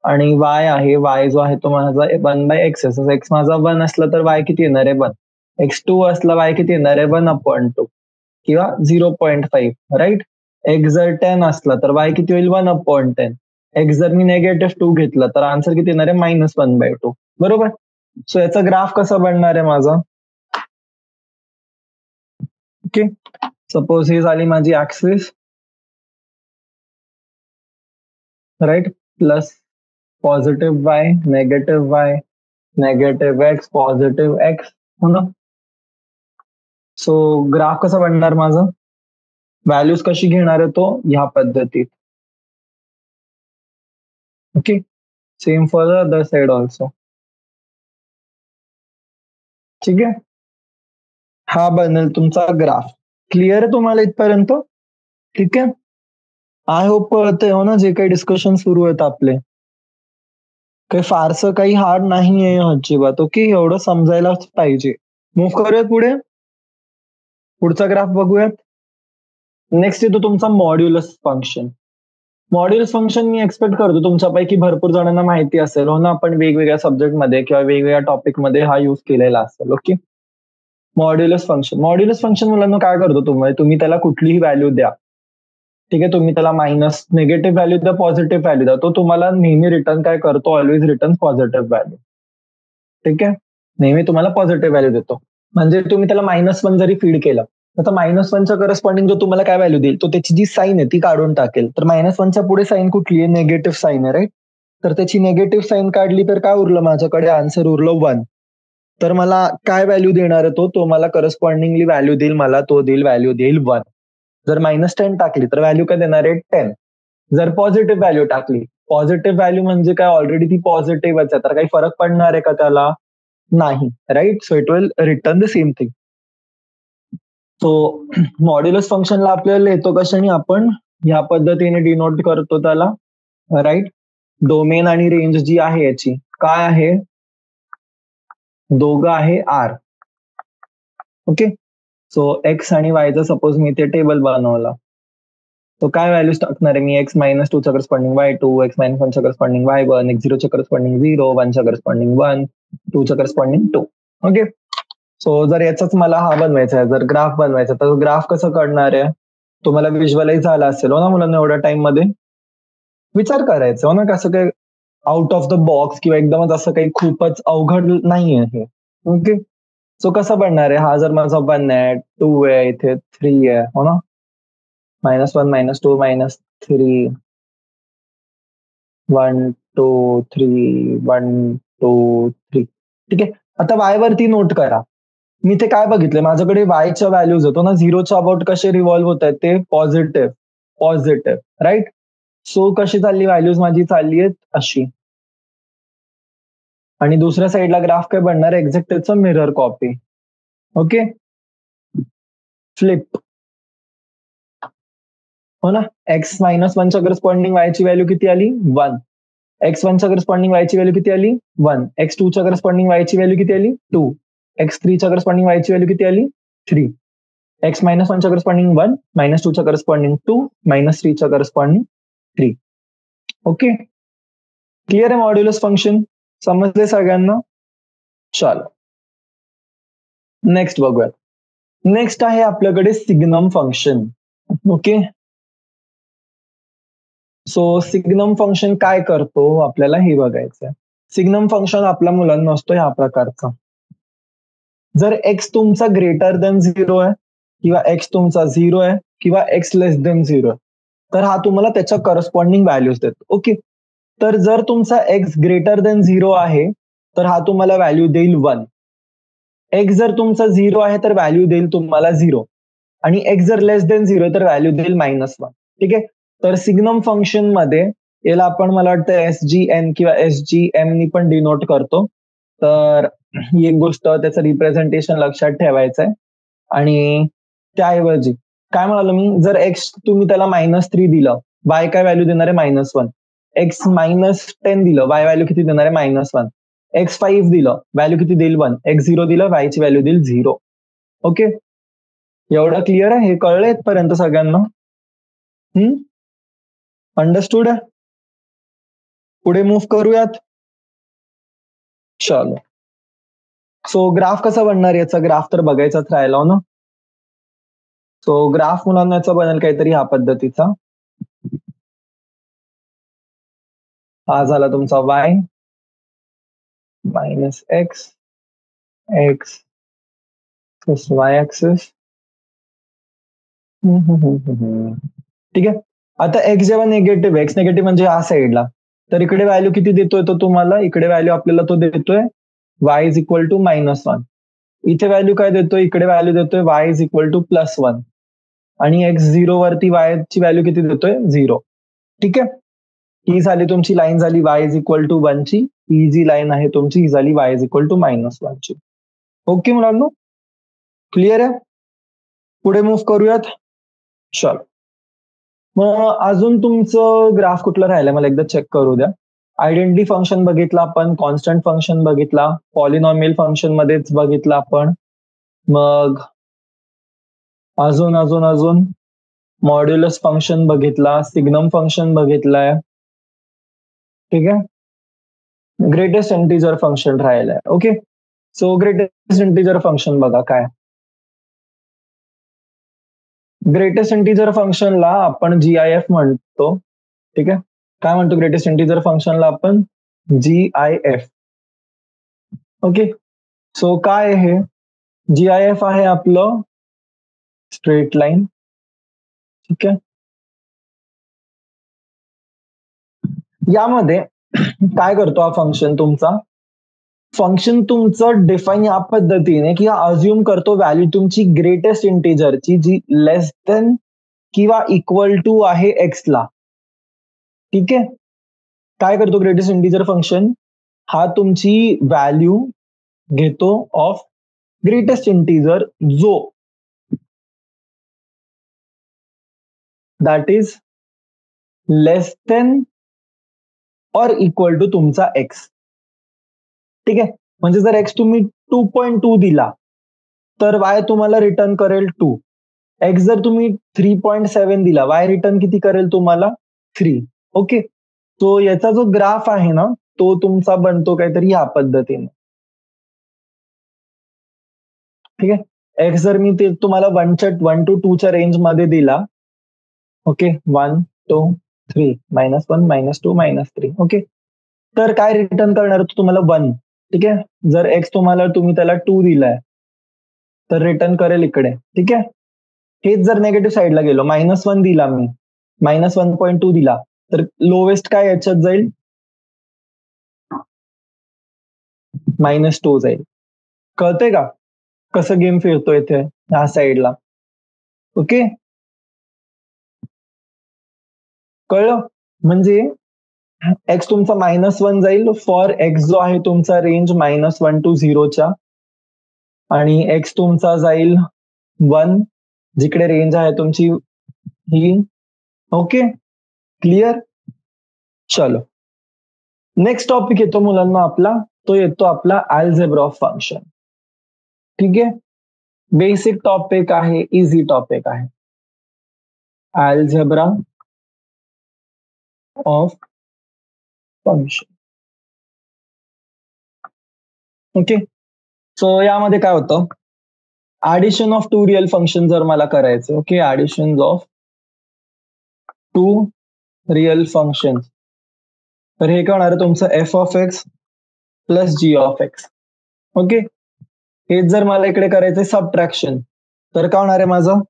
आणि वाय आहे, वाय जो आहे तो माझा 1/x आहे, एक्स माझा 1 असला तर वाय किती येणार आहे 1, x2 असला वाय किती येणार आहे 1/2 किंवा 0.5, राईट. एक्स जर 10 असला तर वाय किती होईल 1/10. एक्स जर मी -2 घेतला तर आन्सर किती येणार आहे -1/2. बरोबर. सो याचा ग्राफ कसा बनणार आहे माझा, ओके, सपोज ही झाली माझी axis, right, plus positive y, negative x, positive x, हो ना. सो ग्राफ कसा बनणार माझा, व्हॅल्यूज कशी घेणार आहे तो ह्या पद्धतीत. Okay, same for the other side also. ठीक आहे, हा बनेल तुमचा ग्राफ. क्लिअर आहे तुम्हाला इथपर्यंत? ठीक आहे, आय होप कळतंय हो ना जे काही डिस्कशन सुरू आहेत आपले, काही फारसं काही हार्ड नाही आहे अजिबात. ओके, एवढं समजायलाच पाहिजे. मूव्ह करूयात पुढे, पुढचा ग्राफ बघूयात. नेक्स्ट येतो तुमचा मॉड्युलस फंक्शन. मॉड्युलस फंक्शन मी एक्सपेक्ट करतो तुमच्यापैकी भरपूर जणांना माहिती असेल हो ना, आपण वेगवेगळ्या सब्जेक्टमध्ये किंवा वेगवेगळ्या टॉपिकमध्ये हा यूज केलेला असेल. ओके, मॉड्युलस फंक्शन मुलांना काय करतो, तुम्ही त्याला कुठलीही व्हॅल्यू द्या, ठीक आहे, तुम्ही त्याला मायनस निगेटिव्ह व्हॅल्यू द्या, पॉझिटिव्ह व्हॅल्यू द्या, तो तुम्हाला नेहमी रिटर्न काय करतो, ऑलवेज रिटर्न पॉझिटिव्ह व्हॅल्यू. ठीक आहे, नेहमी तुम्हाला पॉझिटिव्ह व्हॅल्यू देतो. म्हणजे तुम्ही त्याला -1 जरी फीड केलं तर -1च्या करस्पॉन्डिंग जो तुम्हाला काय व्हॅल्यू देईल, तो त्याची जी साईन आहे ती काढून टाकेल. तर -1च्या पुढे साईन कुठली आहे, निगेटिव्ह साईन आहे, राईट. तर त्याची निगेटिव्ह साईन काढली तर काय उरलं माझ्याकडे, आन्सर उरलं 1. तर मला काय व्हॅल्यू देणार आहे, तो मला करस्पॉन्डिंगली व्हॅल्यू देईल, मला तो देईल व्हॅल्यू देईल 1. जर -10 टाकली तर व्हॅल्यू काय देणार आहे, 10. जर पॉझिटिव्ह व्हॅल्यू टाकली, पॉझिटिव्ह व्हॅल्यू म्हणजे काय, ऑलरेडी ती पॉझिटिव्हच आहे, तर काही फरक पडणार आहे का त्याला, नाही, right. So it will return the same thing. So modulus फंक्शनला आपल्याला लिहितो कशाने, आपण ह्या पद्धतीने डिनोट करतो त्याला, राईट. डोमेन आणि रेंज जी आहे याची काय आहे, दोघं आहे आर. ओके, सो एक्स आणि वायचं सपोज मी ते टेबल बनवला, तो काय व्हॅल्यूज टाकणार आहे मी, x-2 च्या करस्पॉन्डिंग y2, x-1 च्या करस्पॉन्डिंग y1, x0 च्या करस्पॉन्डिंग 0, 1 च्या करस्पॉन्डिंग 1, 2 च्या करस्पॉन्डिंग 2. ओके, सो जर याचाच मला हा बनवायचा आहे, जर ग्राफ बनवायचा, तर ग्राफ कसं काढणार आहे, तुम्हाला विज्युअलाइज झाला असेल हो ना मुलांना, एवढ्या टाइम मध्ये विचार करायचा हो ना, कसं काय आउट ऑफ द बॉक्स किंवा एकदमच असं काही खूपच अवघड नाही आहे हे. ओके, सो कसं बनणार आहे, हा जर माझा 1 आहे, 2 आहे, इथे 3 आहे हो ना, -1, -2, -3, 1, 2, 3, 1, 2, 3. ठीक आहे, आता y वरती नोट करा, मी ते काय बघितलंय, माझ्याकडे वायच्या व्हॅल्यूज होतो ना, 0च्या अबाउट कसे रिव्हॉल्व्ह होत आहेत, ते पॉझिटिव्ह पॉझिटिव्ह, राईट. सो कशी चालली व्हॅल्यूज माझी, चालली आहेत अशी, आणि दुसऱ्या साईडला ग्राफ काय बनणार, एक्झॅक्ट त्याचं मिरर कॉपी. ओके, फ्लिप हो ना, x-1च्या करस्पॉन्डिंग वायची व्हॅल्यू किती आली, 1. x1च्या करस्पॉन्डिंग वायची व्हॅल्यू किती आली, 1. x2च्या करस्पॉन्डिंग वायची व्हॅल्यू किती आली, 2. x3च्या करस्पॉन्डिंग वायची व्हॅल्यू किती आली, 3. x-1च्या करस्पॉन्डिंग 1, -2च्या करस्पॉन्डिंग 2, -3च्या करस्पॉन्डिंग 3. ओके, क्लिअर आहे मॉड्युलस फंक्शन, समजले सगळ्यांना. चलो नेक्स्ट बघूया. नेक्स्ट आहे आपल्याकडे signum function. Okay, so signum function काय करतो आपल्याला हे बघायचं. सिग्नम फंक्शन आपल्या मुलांना असतो ह्या प्रकारचा, जर एक्स तुमचा ग्रेटर देन 0 आहे किंवा एक्स तुमचा 0 आहे किंवा एक्स लेस देन 0 तर हा तुम्हाला त्याच्या करस्पॉन्डिंग व्हॅल्यूज देतो. ओके, तर जर तुमचा एक्स ग्रेटर देन 0 आहे तर हा तुम्हाला व्हॅल्यू देईल 1. एक्स जर तुमचा 0 आहे तर व्हॅल्यू देईल तुम्हाला 0, आणि एक्स जर लेस देन 0 तर व्हॅल्यू देईल -1. ठीक आहे, तर सिग्नम फंक्शन मध्ये याला आपण मला वाटतं SGN किंवा SGM नी पण डिनोट करतो. तर ही एक गोष्ट, त्याचं रिप्रेझेंटेशन लक्षात ठेवायचं आहे. आणि त्याऐवजी काय म्हणालो मी, जर एक्स तुम्ही त्याला -3 दिलं, वाय काय व्हॅल्यू देणार आहे, -1. एक्स -10 दिलं, वाय व्हॅल्यू किती देणार आहे, -1. x5 दिलं, व्हॅल्यू किती देईल, 1. x0 दिलं, वायची व्हॅल्यू देईल 0. ओके, एवढं क्लिअर आहे, हे कळलं इथपर्यंत सगळ्यांना. अंडरस्टूड आहे, पुढे मूव्ह करूयात. चलो, सो ग्राफ कसा बनणार, याचा ग्राफ तर बघायचाच राहिला हो ना. सो ग्राफ मुलांना याचा बनेल काहीतरी ह्या पद्धतीचा. हा झाला तुमचा y -x x plus y axis. ठीक आहे, आता x जेव्हा निगेटिव्ह, x निगेटिव्ह म्हणजे या साईडला, तर इकडे व्हॅल्यू किती देतोय तो तुम्हाला, इकडे व्हॅल्यू आपल्याला तो देतोय y इज इक्वल टू -1. इथे व्हॅल्यू काय देतोय, इकडे व्हॅल्यू देतोय y इज इक्वल टू +1, आणि x0 वरती y ची व्हॅल्यू किती देतोय, 0. ठीक आहे, ही झाली तुमची लाईन, झाली y इज इक्वल टू 1 ची. ही जी लाईन आहे तुमची, ही झाली y इज इक्वल टू -1 ची. ओके मुलांनो, क्लिअर आहे, पुढे मूव्ह करूयात. चल, मग अजून तुमचं ग्राफ कुठलं राहिलं मला एकदा चेक करू द्या. आयडेंटिटी फंक्शन बघितलं आपण, कॉन्स्टंट फंक्शन बघितला, पॉलिनॉमियल फंक्शन मध्येच बघितलं आपण. मग अजून अजून अजून मॉड्युलस फंक्शन बघितला, सिग्नम फंक्शन बघितलाय, ठीक आहे. ग्रेटेस्ट इंटिजर फंक्शन राहिलंय. Okay, so greatest integer function बघा काय. ग्रेटेस्ट इंटिजर फंक्शनला आपण GIF म्हणतो, ठीक आहे. काय म्हणतो ग्रेटेस्ट इंटिजर फंक्शनला आपण? GIF. ओके, सो काय आहे हे? GIF आहे आपलं स्ट्रेट लाईन, ठीक आहे. यामध्ये काय करतो हा फंक्शन तुमचा? फंक्शन तुमचं डिफाईन या पद्धतीने की अज्युम करतो व्हॅल्यू तुमची ग्रेटेस्ट इंटिजरची जी लेस देन किंवा इक्वल टू आहे एक्सला, ठीक आहे. काय करतो ग्रेटेस्ट इंटिजर फंक्शन? हा तुमची व्हॅल्यू घेतो ऑफ ग्रेटेस्ट इंटिजर जो दॅट इज लेस देन और इक्वल टू तुमचा एक्स, ठीक आहे. म्हणजे जर एक्स तुम्ही 2.2 दिला तर वाय तुम्हाला रिटर्न करेल 2. एक्स जर तुम्ही 3.7 दिला, वाय रिटर्न किती करेल तुम्हाला? 3. ओके, तो याचा जो ग्राफ आहे ना तो तुमचा बनतो काहीतरी या पद्धतीने, ठीक आहे. एक्स जर मी ते तुम्हाला 1 to 2च्या रेंज मध्ये दिला, ओके, 1 2 3 -1 -2 -3, ओके, तर काय रिटर्न करणार तो तुम्हाला 1, ठीक आहे. जर एक्स तुम्ही त्याला 2 दिलाय तर रिटर्न करेल इकडे, ठीक आहे. हेच जर नेगेटिव्ह साईडला गेलो, -1 दिला मी, -1.2 दिला, तर लोवेस्ट काय याच्यात जाईल? -2 जाईल. कळतंय का कसं गेम फिरतो इथे ह्या साईडला? ओके, कळलं? म्हणजे एक्स तुमचा -1 जाईल फॉर एक्स जो आहे तुमचा रेंज -1 to 0च्या, आणि एक्स तुमचा जाईल 1 जिकडे रेंज आहे तुमची ही. Okay, clear? चलो, नेक्स्ट टॉपिक येतो मुलांना आपला, तो येतो आपला अल्जेब्रा ऑफ फंक्शन, ठीक आहे. बेसिक टॉपिक आहे, इझी टॉपिक आहे. Algebra of function, okay. So यामध्ये काय होतं? Addition of two real function जर मला करायचं, okay, addition of two real function, तर हे काय होणार आहे तुमचं? F of x plus g of x, okay. हेच जर मला इकडे करायचंय सबट्रॅक्शन, तर काय होणार आहे माझं?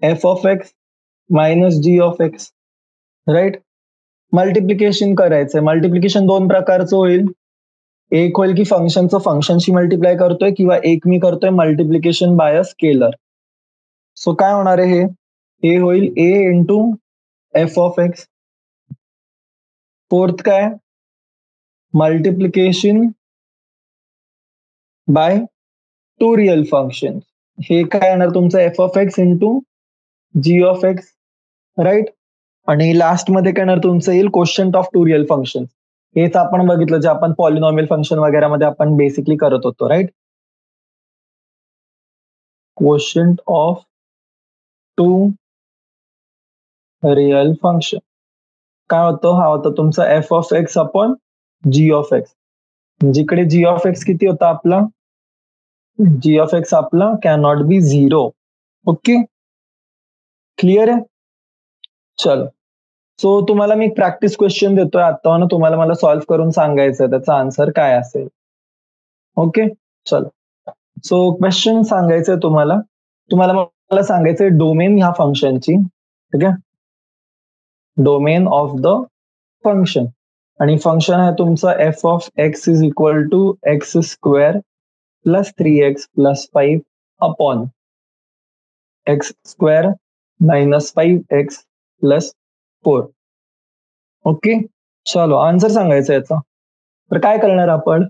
F of x minus g of x, right. Multiplication करायचंय, मल्टिप्लिकेशन दोन प्रकारचं होईल. एक होईल की फंक्शनचं फंक्शनशी मल्टिप्लाय करतोय, किंवा एक मी करतोय multiplication by a scalar. So काय होणार आहे हे होईल A into F of X. Fourth काय? Multiplication by two real function, हे काय येणार तुमचं? F of X into G of x, right. आणि लास्ट मध्ये काय येणार तुमचं? येईल quotient of two real function. हेच आपण बघितलं जे आपण पॉलिनॉमियल फंक्शन वगैरे मध्ये आपण बेसिकली करत होतो, right. Quotient of two real function काय होतं? हा होता तुमचा f of x upon G of x, जिकडे जी ऑफ एक्स किती होता आपला? जी ऑफ एक्स आपला कॅनॉट बी 0. ओके, क्लिअर आहे? चलो, सो तुम्हाला मी प्रॅक्टिस क्वेश्चन देतोय आता ना, तुम्हाला मला सॉल्व्ह करून सांगायचं त्याचा आन्सर काय असेल. ओके, चलो. सो क्वेश्चन सांगायचंय तुम्हाला तुम्हाला मला सांगायचंय डोमेन ह्या फंक्शनची, ठीक आहे. डोमेन ऑफ द फंक्शन, आणि फंक्शन आहे तुमचं F of x is equal to x square plus 3x plus 5 upon x square minus 5x plus 4. Okay, चलो आन्सर सांगायचं याचा. तर काय करणार आपण?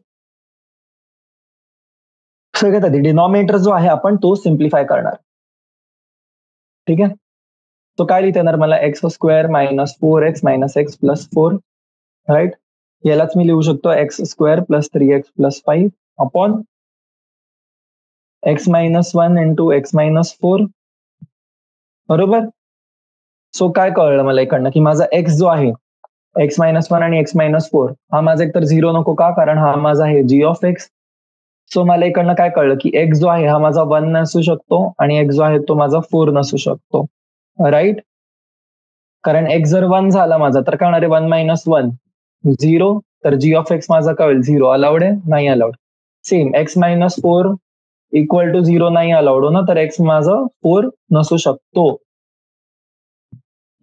सगळ्यात आधी डिनॉमिनेटर जो आहे आपण तो सिम्प्लिफाय करणार, ठीक आहे. तो काय लिहिता येणार मला? X square minus 4x minus x plus 4, राईट. यालाच मी लिहू शकतो x square plus 3x plus 5 upon x minus 1 into x minus 4, बरोबर. सो काय कळलं मला इकडनं की माझा एक्स जो आहे x-1 आणि x-4 हा माझा एकतर 0 नको का, कारण हा माझा आहे g ऑफ एक्स. सो मला इकडनं काय कळलं की एक्स जो आहे हा माझा 1 नसू शकतो आणि एक्स जो आहे तो माझा 4 नसू शकतो, राईट. कारण एक्स जर 1 झाला माझा तर काय होणार आहे, 1 - 1 0. तर जी ऑफ एक्स माझा काय होईल, 0. अलाउड आहे, नाही allowed. Same x-4 equal to 0 नाही अलाउड हो ना, तर एक्स माझा 4 नसू शकतो.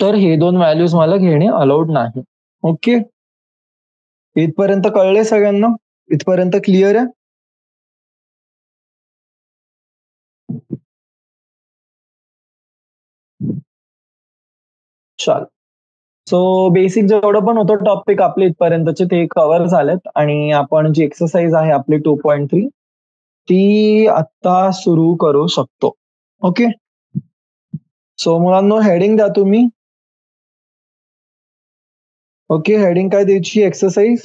तर हे दोन व्हॅल्यूज मला घेणे अलाउड नाही. ओके, इथपर्यंत कळले सगळ्यांना? इथपर्यंत क्लिअर आहे? चाल, सो बेसिक जेवढं पण होतं टॉपिक आपले इथपर्यंतचे ते कव्हर झालेत आणि आपण जी एक्सरसाइज आहे आपली 2.3 ती आता सुरू करू शकतो. ओके, सो मुलांनो हेडिंग द्या तुम्ही. ओके, हेडिंग काय द्यायची, एक्सरसाइज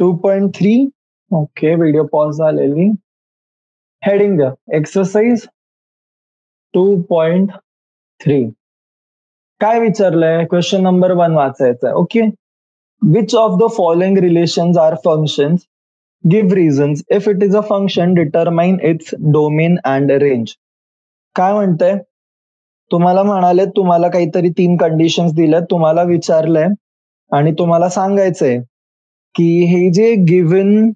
2.3. ओके, व्हिडिओ पॉज झालेली. हेडिंग द्या, एक्सरसाइज 2.3. काय विचारलंय, क्वेश्चन नंबर 1 वाचायचं आहे. Okay, which of the following relations are functions, give reasons, if it is a function determine its domain and range. काय म्हणतंय, तुम्हाला म्हणाले तुम्हाला काहीतरी 3 कंडिशन्स दिल्यात, तुम्हाला विचारलंय आणि तुम्हाला सांगायचंय की हे जे गिव्हन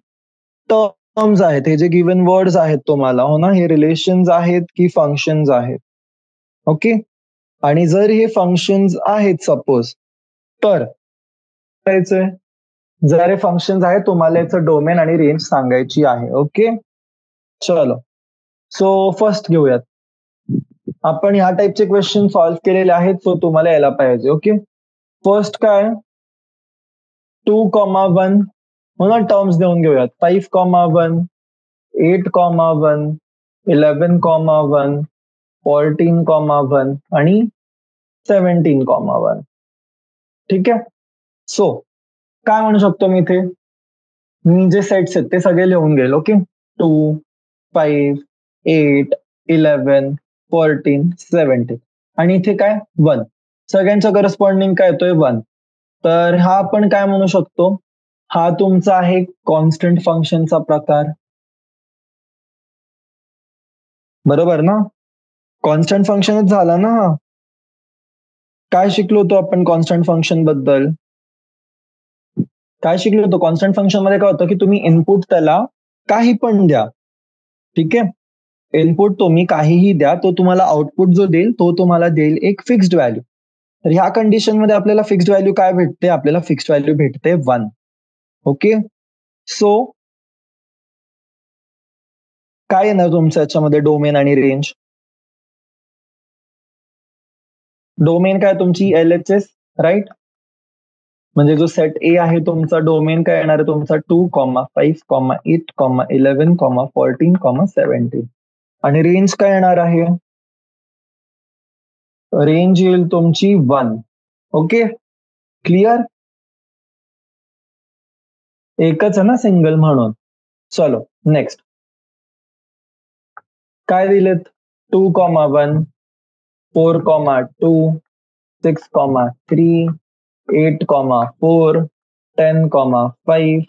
टर्म्स आहेत, हे जे गिव्हन वर्ड्स आहेत तुम्हाला, हो ना, हे रिलेशन्स आहेत की फंक्शन्स आहेत. ओके, आणि जर हे फंक्शन्स आहेत सपोज, तर करायचंय, जर हे फंक्शन्स आहेत तुम्हाला याचं डोमेन आणि रेंज सांगायची आहे. ओके, चलो, सो फर्स्ट घेऊयात. आपण ह्या टाईपचे क्वेश्चन सॉल्व्ह केलेले आहेत, सो तुम्हाला यायला पाहिजे. ओके, फर्स्ट काय, 2,1 हो ना, टर्म्स देऊन घेऊयात. 5,1, 8,1, 11,1, 14,1 आणि 17,1. ठीक आहे, सो काय म्हणू शकतो मी इथे, मी जे सेट्स आहेत ते सगळे लिहून घेईल. ओके, 2, 5, 8, 11, 14, 17 आणि इथे काय 1. सगळ्यांच्या करस्पॉन्डिंग काय येतोय 1. तर हा आपण काय म्हणू शकतो, हा तुमचा आहे कॉन्स्टंट फंक्शनचा प्रकार, बरोबर ना. कॉन्स्टंट फंक्शनच झाला ना हा. काय शिकलो होतो आपण कॉन्स्टंट फंक्शन बद्दल, काय शिकलो होतो, कॉन्स्टंट फंक्शन मध्ये काय होतं की तुम्ही इनपुट त्याला काही पण द्या. ठीक आहे, इनपुट तुम्ही काहीही द्या, तो तुम्हाला आउटपुट जो देईल तो तुम्हाला देईल एक फिक्स्ड व्हॅल्यू. तर ह्या कंडिशन मध्ये आपल्याला फिक्स्ड व्हॅल्यू काय भेटते, आपल्याला फिक्स्ड व्हॅल्यू भेटते 1. ओके, सो काय येणार तुमचं याच्यामध्ये डोमेन आणि रेंज. डोमेन काय तुमची LHS, राईट. म्हणजे जो सेट ए आहे तुमचा, डोमेन काय येणार आहे तुमचा 2, 5, 8, 11, 14, 17 आणि रेंज काय येणार आहे, रेंज येईल तुमची 1. ओके, क्लिअर, एकच आहे ना सिंगल म्हणून. चलो नेक्स्ट, काय दिलेत, 2,1, 4,2, 6,3, 8,4, 10,5,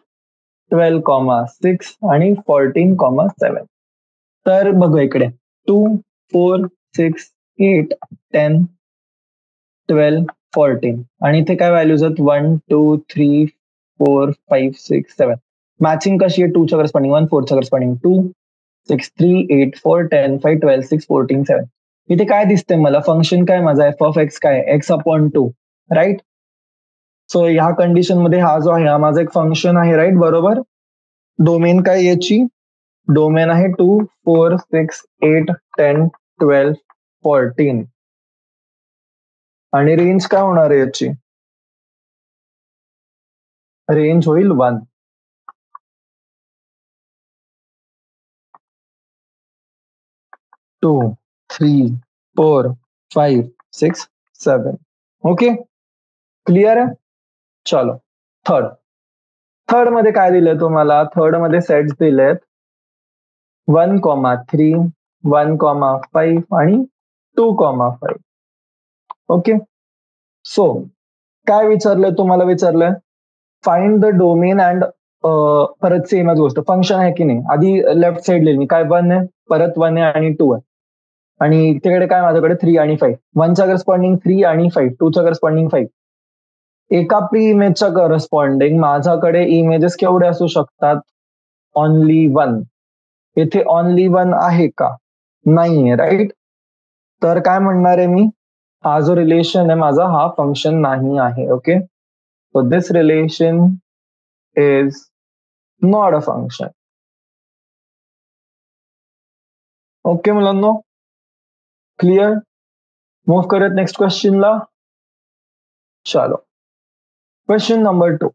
12,6 आणि 14,7. तर बघू इकडे 2, 4, 6, 8, 10, 12, 14 आणि इथे काय व्हॅल्यूज आहेत, 1, 2, 3, 4, 5, 6, 7. मॅचिंग कशी आहे, 2 च्या करस्पॉन्डिंग 1, 4 च्या करस्पॉन्डिंग 2, 6, 3, 8, 4, 10, 5, 12, 6, 14, 7. इथे काय दिसतंय मला, फंक्शन काय माझा एफ ऑफ एक्स काय, x/2, राईट. सो ह्या कंडिशन मध्ये हा जो आहे हा माझा एक फंक्शन आहे, राईट, बरोबर. डोमेन काय याची, डोमेन आहे 2, 4, 6, 8, 10, 12, 14 आणि रेंज काय होणार आहे याची, रेंज होईल 1. टू, 3, 4, 5, 6, 7. ओके, क्लिअर आहे. चलो थर्ड, थर्ड मध्ये काय दिलंय तुम्हाला, थर्ड मध्ये सेट्स दिलेत 1,3, 1,5 आणि 2,5. ओके, सो काय विचारलंय, तुम्हाला विचारलंय फाइंड द डोमेन अँड परत सेमच गोष्ट, फंक्शन आहे की नाही, आधी लेफ्ट साइड लिहिली काय 1 आहे, परत 1 आहे आणि 2 आहे, आणि तिकडे काय माझ्याकडे 3 आणि 5, 1च्या करस्पॉन्डिंग 3 आणि 5, 2च्या करस्पॉन्डिंग 5. एका प्री इमेजच्या करस्पॉन्डिंग माझ्याकडे इमेजेस केवढे असू शकतात, ओनली 1. इथे ओनली 1 आहे का, नाहीये, राईट. तर काय म्हणणार आहे मी, हा जो रिलेशन आहे माझा हा फंक्शन नाही आहे. Okay, so this relation is not a function. Okay मुलांनो, क्लिअर. मूव्ह करत नेक्स्ट क्वेश्चनला. चलो, question number 2.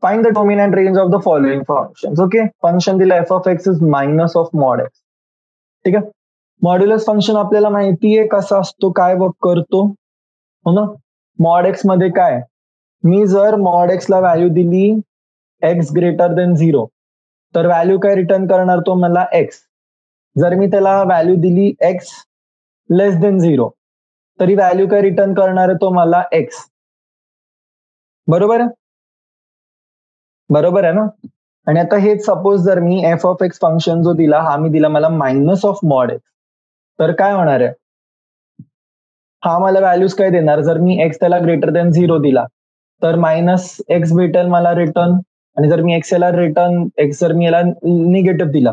Find the domain and range of the following functions. Okay, function दिलं F of x is minus of mod X. ठीक आहे, modulus function आपल्याला माहितीये कसा असतो, काय वर्क करतो, हो ना. मॉड एक्स मध्ये काय, मी जर मॉड एक्स ला व्हॅल्यू दिली एक्स ग्रेटर देन 0, तर व्हॅल्यू काय रिटर्न करणार तो मला एक्स. जर मी त्याला व्हॅल्यू दिली एक्स लेस देन 0, तरी व्हॅल्यू काय रिटर्न करणार आहे तो मला एक्स. बरोबर आहे, बरोबर आहे ना. आणि आता हेच सपोज जर मी एफ ऑफ एक्स फंक्शन जो दिला हा मी दिला मला मायनस ऑफ मॉड एक्स, तर काय होणार आहे, हा मला व्हॅल्यूज काय देणार, जर मी एक्स त्याला ग्रेटर देन 0 दिला तर मायनस एक्स भेटेल मला रिटर्न, आणि जर मी एक्स याला रिटर्न एक्स जर मी याला निगेटिव्ह दिला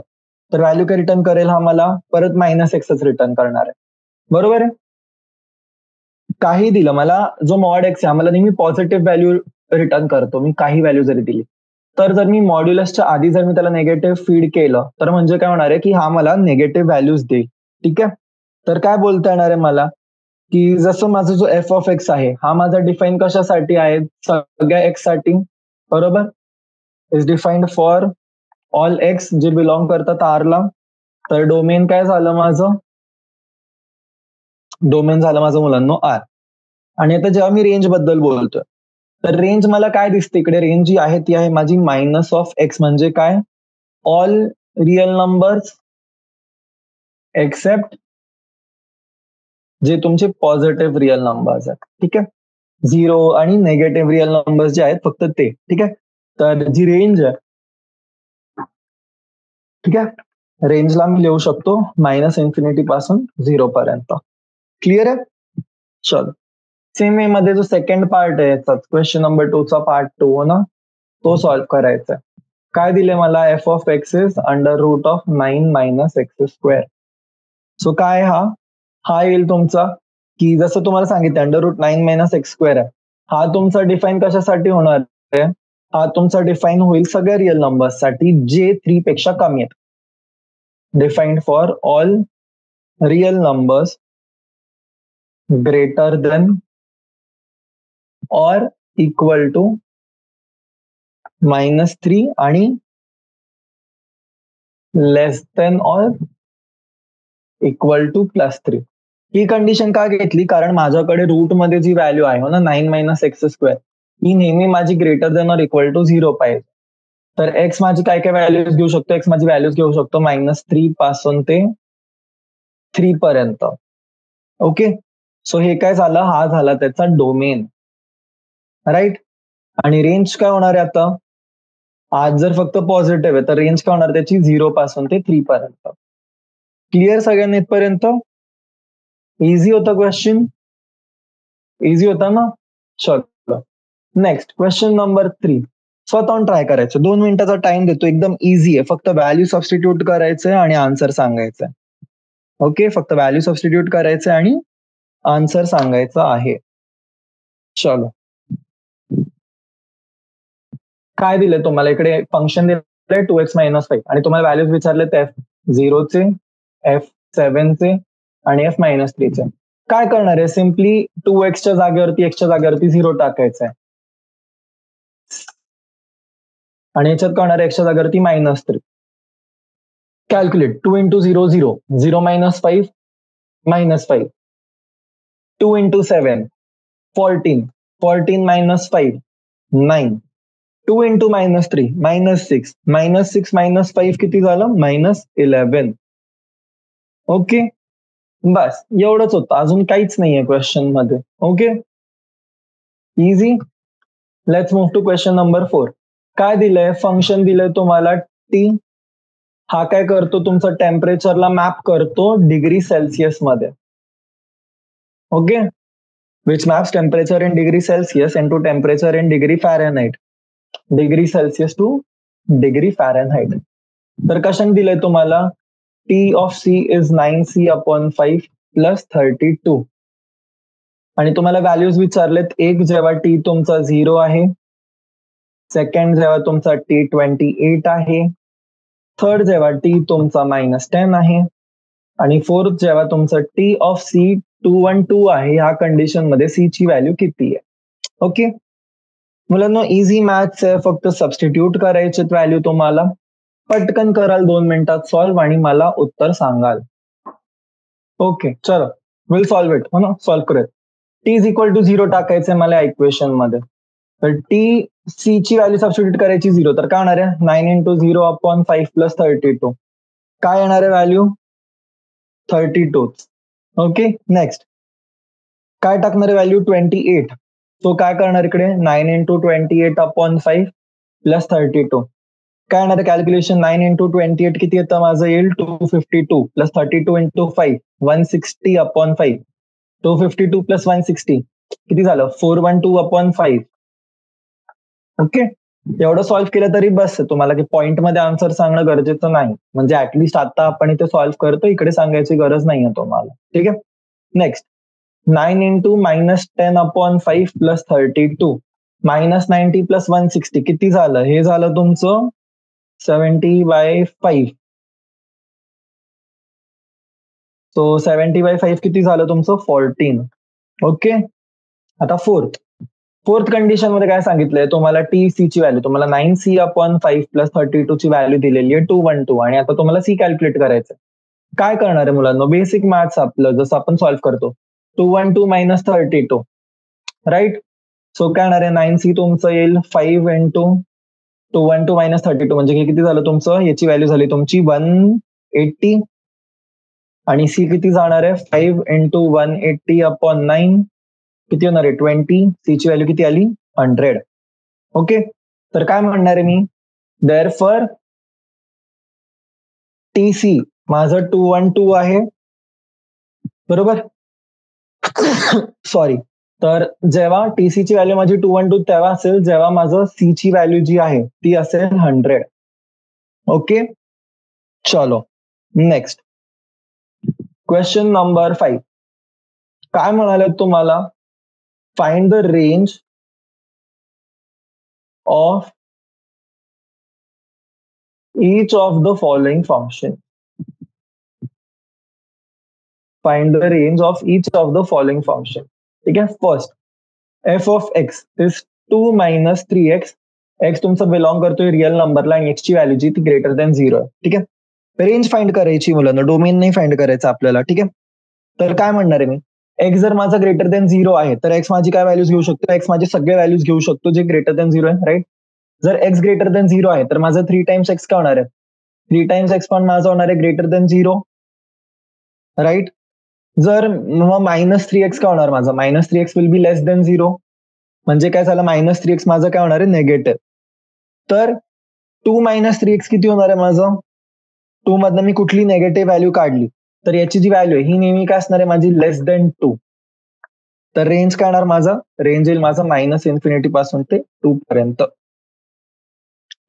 तर व्हॅल्यू काय रिटर्न करेल, हा मला परत मायनस एक्सच रिटर्न करणार आहे. बरोबर आहे, काही दिलं मला जो मॉड एक्स आहे मला नेहमी पॉझिटिव्ह व्हॅल्यू रिटर्न करतो, मी काही व्हॅल्यू जरी दिली. तर जर मी मॉड्युलसच्या आधी जर मी त्याला निगेटिव्ह फीड केलं तर म्हणजे काय होणार आहे की हा मला निगेटिव्ह व्हॅल्यूज देईल. ठीक आहे, तर काय बोलता येणार आहे मला की जसं माझा जो एफ ऑफ एक्स आहे हा माझा डिफाईन कशासाठी आहे, सगळ्या एक्स साठी. बरोबर, is defined for all x जे बिलॉंग करतात आर ला. तर डोमेन काय झालं माझं, डोमेन झालं माझं मुलांनो आर. आणि आता जेव्हा मी रेंज बद्दल बोलतोय तर रेंज मला काय दिसते इकडे, रेंज जी आहे ती आहे माझी मायनस ऑफ एक्स, म्हणजे काय, ऑल रिअल नंबर्स एक्सेप्ट जे तुमचे पॉझिटिव्ह रिअल नंबर्स आहेत. ठीक आहे, 0 आणि नेगेटिव्ह रिअल नंबर्स जे आहेत फक्त ते. ठीक आहे, तर जी रेंज आहे, ठीक आहे, रेंजला मी लिहू शकतो मायनस इन्फिनिटी पासून 0 पर्यंत. क्लिअर आहे. चल, सेम वे मध्ये जो सेकंड पार्ट आहे याचा क्वेश्चन नंबर 2 चा पार्ट 2 हो ना, तो सॉल्व्ह करायचा आहे. काय दिले मला, f of x is under root of 9 minus x square. So काय हा, हा येईल तुमचा की जसं तुम्हाला सांगितलं under root 9 minus x square आहे, हा तुमचा डिफाईन कशासाठी होणार आहे, हा तुमचा डिफाईन होईल सगळ्या रिअल नंबर्ससाठी जे 3 पेक्षा कमी आहेत. Defined for all real numbers greater than और इक्वल टू -3 आणि लेस देन और इक्वल टू +3. ही कंडिशन का घेतली, कारण माझ्याकडे रूट मध्ये जी व्हॅल्यू आहे हो ना 9 मायनस एक्स स्क्वेअर, ही नेहमी माझी ग्रेटर देन और इक्वल टू 0 पाहिजे. तर एक्स माझी काय काय व्हॅल्यूज घेऊ शकतो, एक्स माझी व्हॅल्यूज घेऊ शकतो -3 पासून ते 3 पर्यंत. ओके, सो हे काय झालं, हा झाला त्याचा डोमेन, राईट. आणि रेंज काय होणार आहे आता, आज जर फक्त पॉझिटिव्ह आहे तर रेंज काय होणार त्याची 0 पासून ते 3 पर्यंत. क्लिअर सगळ्यांना इथपर्यंत, इझी होता क्वेश्चन, इझी होता ना. चलो, नेक्स्ट क्वेश्चन नंबर 3. स्वतःहून ट्राय करायचं, 2 मिनिटाचा टाइम देतो, एकदम इझी आहे, फक्त व्हॅल्यू सबस्टिट्यूट करायचंय आणि आन्सर सांगायचंय. ओके, फक्त व्हॅल्यू सबस्टिट्यूट करायचंय आणि आन्सर सांगायचं आहे. चलो, काय दिलंय तुम्हाला इकडे, फंक्शन दिलंय 2x मायनस 5 आणि तुम्हाला व्हॅल्यूज विचारले F0 चे, F7 चे आणि F-3 चे. काय करणार आहे, सिम्पली 2x च्या जागेवरती एक्सच्या जागेवरती 0 टाकायचं आहे आणि याच्यात करणार आहे एक्सच्या जागेवरती -3. Calculate 2 into 0 0, 0 minus 5 -5, 2 into 7 14, 14 minus 5 9, 2 into -3 -6, -6 -5 किती झालं, -11. ओके, बस एवढंच होतं, अजून काहीच नाहीये क्वेश्चन मध्ये. Okay, easy. Let's move to question number 4. काय दिलंय? फंक्शन दिलंय तुम्हाला टी. हा काय करतो? तुमचं टेम्परेचरला मॅप करतो डिग्री सेल्सिअस मध्ये. Okay, which maps temperature in degree Celsius in to temperature in degree Fahrenheit. Degree Celsius to degree Fahrenheit. तर कशाने दिलंय तुम्हाला? T of C is 9c/5 plus 32. आणि तुम्हाला व्हॅल्यूज विचारलेत, एक जेव्हा टी तुमचा 0 आहे, सेकंड जेव्हा तुमचा टी 28 आहे, थर्ड जेव्हा टी तुमचा -10 आहे, आणि फोर्थ जेव्हा तुमचं टी ऑफ सी 212 आहे. ह्या कंडिशन मध्ये सी ची व्हॅल्यू किती आहे? ओके मुलांना, इझी मॅथ्स आहे, फक्त सबस्टिट्यूट करायचे व्हॅल्यू तुम्हाला. पटकन कराल 2 मिनिटात सॉल्व्ह आणि मला उत्तर सांगाल. ओके चलो, विल सॉल्व्ह इट. हो ना, सॉल्व्ह करूया. टी इज इक्वल टू 0 टाकायचंय मला इक्वेशन मध्ये. तर टी सी ची व्हॅल्यू सबस्टिट्यूट करायची 0, तर काय होणार आहे? 9 इंटू 0/5 प्लस 32. काय येणार आहे व्हॅल्यू? 32. ओके, नेक्स्ट काय टाकणार आहे व्हॅल्यू? 28. सो काय करणार इकडे? 9 इंटू 28/5 प्लस 32. काय येणार आहे कॅल्क्युलेशन? 9 इंटू 28 किती येतं माझं? येईल 252 प्लस 32 इंटू 5 160/5. 252 प्लस 160 किती झालं? 412/5. ओके, एवढं सॉल्व्ह केलं तरी बस. तुम्हाला की पॉइंट मध्ये आन्सर सांगणं गरजेचं नाही, म्हणजे ऍटलिस्ट आता आपण इथे सॉल्व्ह करतो, इकडे सांगायची गरज नाहीये तुम्हाला. ठीक आहे, नेक्स्ट 9 इंटू -10/5 प्लस 32 -90 प्लस 160 किती झालं? हे झालं तुमचं 70/5. सो 70/5 किती झालं तुमचं? 14. ओके, आता फोर्थ कंडिशन मध्ये काय सांगितलंय तुम्हाला? टी सी ची व्हॅल्यू तुम्हाला 9c/5 प्लस 32 ची व्हॅल्यू दिलेली आहे 212, आणि आता तुम्हाला सी कॅल्क्युलेट करायचं. काय करणार आहे मुलांना? बेसिक मॅथ्स आपलं जसं आपण सॉल्व्ह करतो. 212 मायनस 32, राईट? सो काय येणार आहे? 9c तुमचं येईल 5 इंटू 212 मायनस 32, म्हणजे हे किती झालं तुमचं? याची व्हॅल्यू झाली तुमची 180, आणि सी किती जाणार आहे? 5 इंटू 180/9 किती होणार आहे? 20. सी ची व्हॅल्यू किती आली? 100. ओके, तर काय म्हणणार आहे मी? देअरफॉर टी सी माझं 212 आहे, बरोबर? सॉरी. तर जेव्हा टीसी ची व्हॅल्यू माझी 212 तेव्हा असेल जेव्हा माझं सी ची व्हॅल्यू जी आहे ती असेल 100. ओके, चलो नेक्स्ट क्वेश्चन नंबर 5. काय म्हणाले तुम्हाला? Find the range of each of the following function. Find the range of each of the following function. ठीक है, first f of x is 2 minus 3x. x तुमचा बिलॉंग करतोय real नंबरला आणि x ची व्हॅल्यू जी ती ग्रेटर दॅन 0. ठीक आहे, रेंज फाइंड करायची मुलांना, डोमेन नाही फाइंड करायचं आपल्याला. ठीक आहे, तर काय म्हणणार आहे मी? x जर माझा ग्रेटर दॅन 0 आहे तर x माझी काय व्हॅल्यूज घेऊ शकतो? x माझे सगळे व्हॅल्यूज घेऊ शकतो जे ग्रेटर दॅन 0 आहे, राईट? जर x ग्रेटर दॅन 0 आहे तर माझं 3 टाइम्स x काय होणार आहे? 3 टाइम्स x पण माझं होणार आहे ग्रेटर दॅन 0, राईट? जर मग -3x काय होणार माझं? -3x will be less than 0, म्हणजे काय झालं? -3x माझं काय होणार आहे? निगेटिव्ह. तर 2 - 3x किती होणार आहे माझं? 2 मधनं मी कुठली नेगेटिव्ह व्हॅल्यू काढली तर याची जी व्हॅल्यू आहे ही नेहमी काय असणार आहे माझी? लेस दॅन 2. तर रेंज काय येणार माझं? रेंज येईल माझं -∞ पासून ते 2 पर्यंत.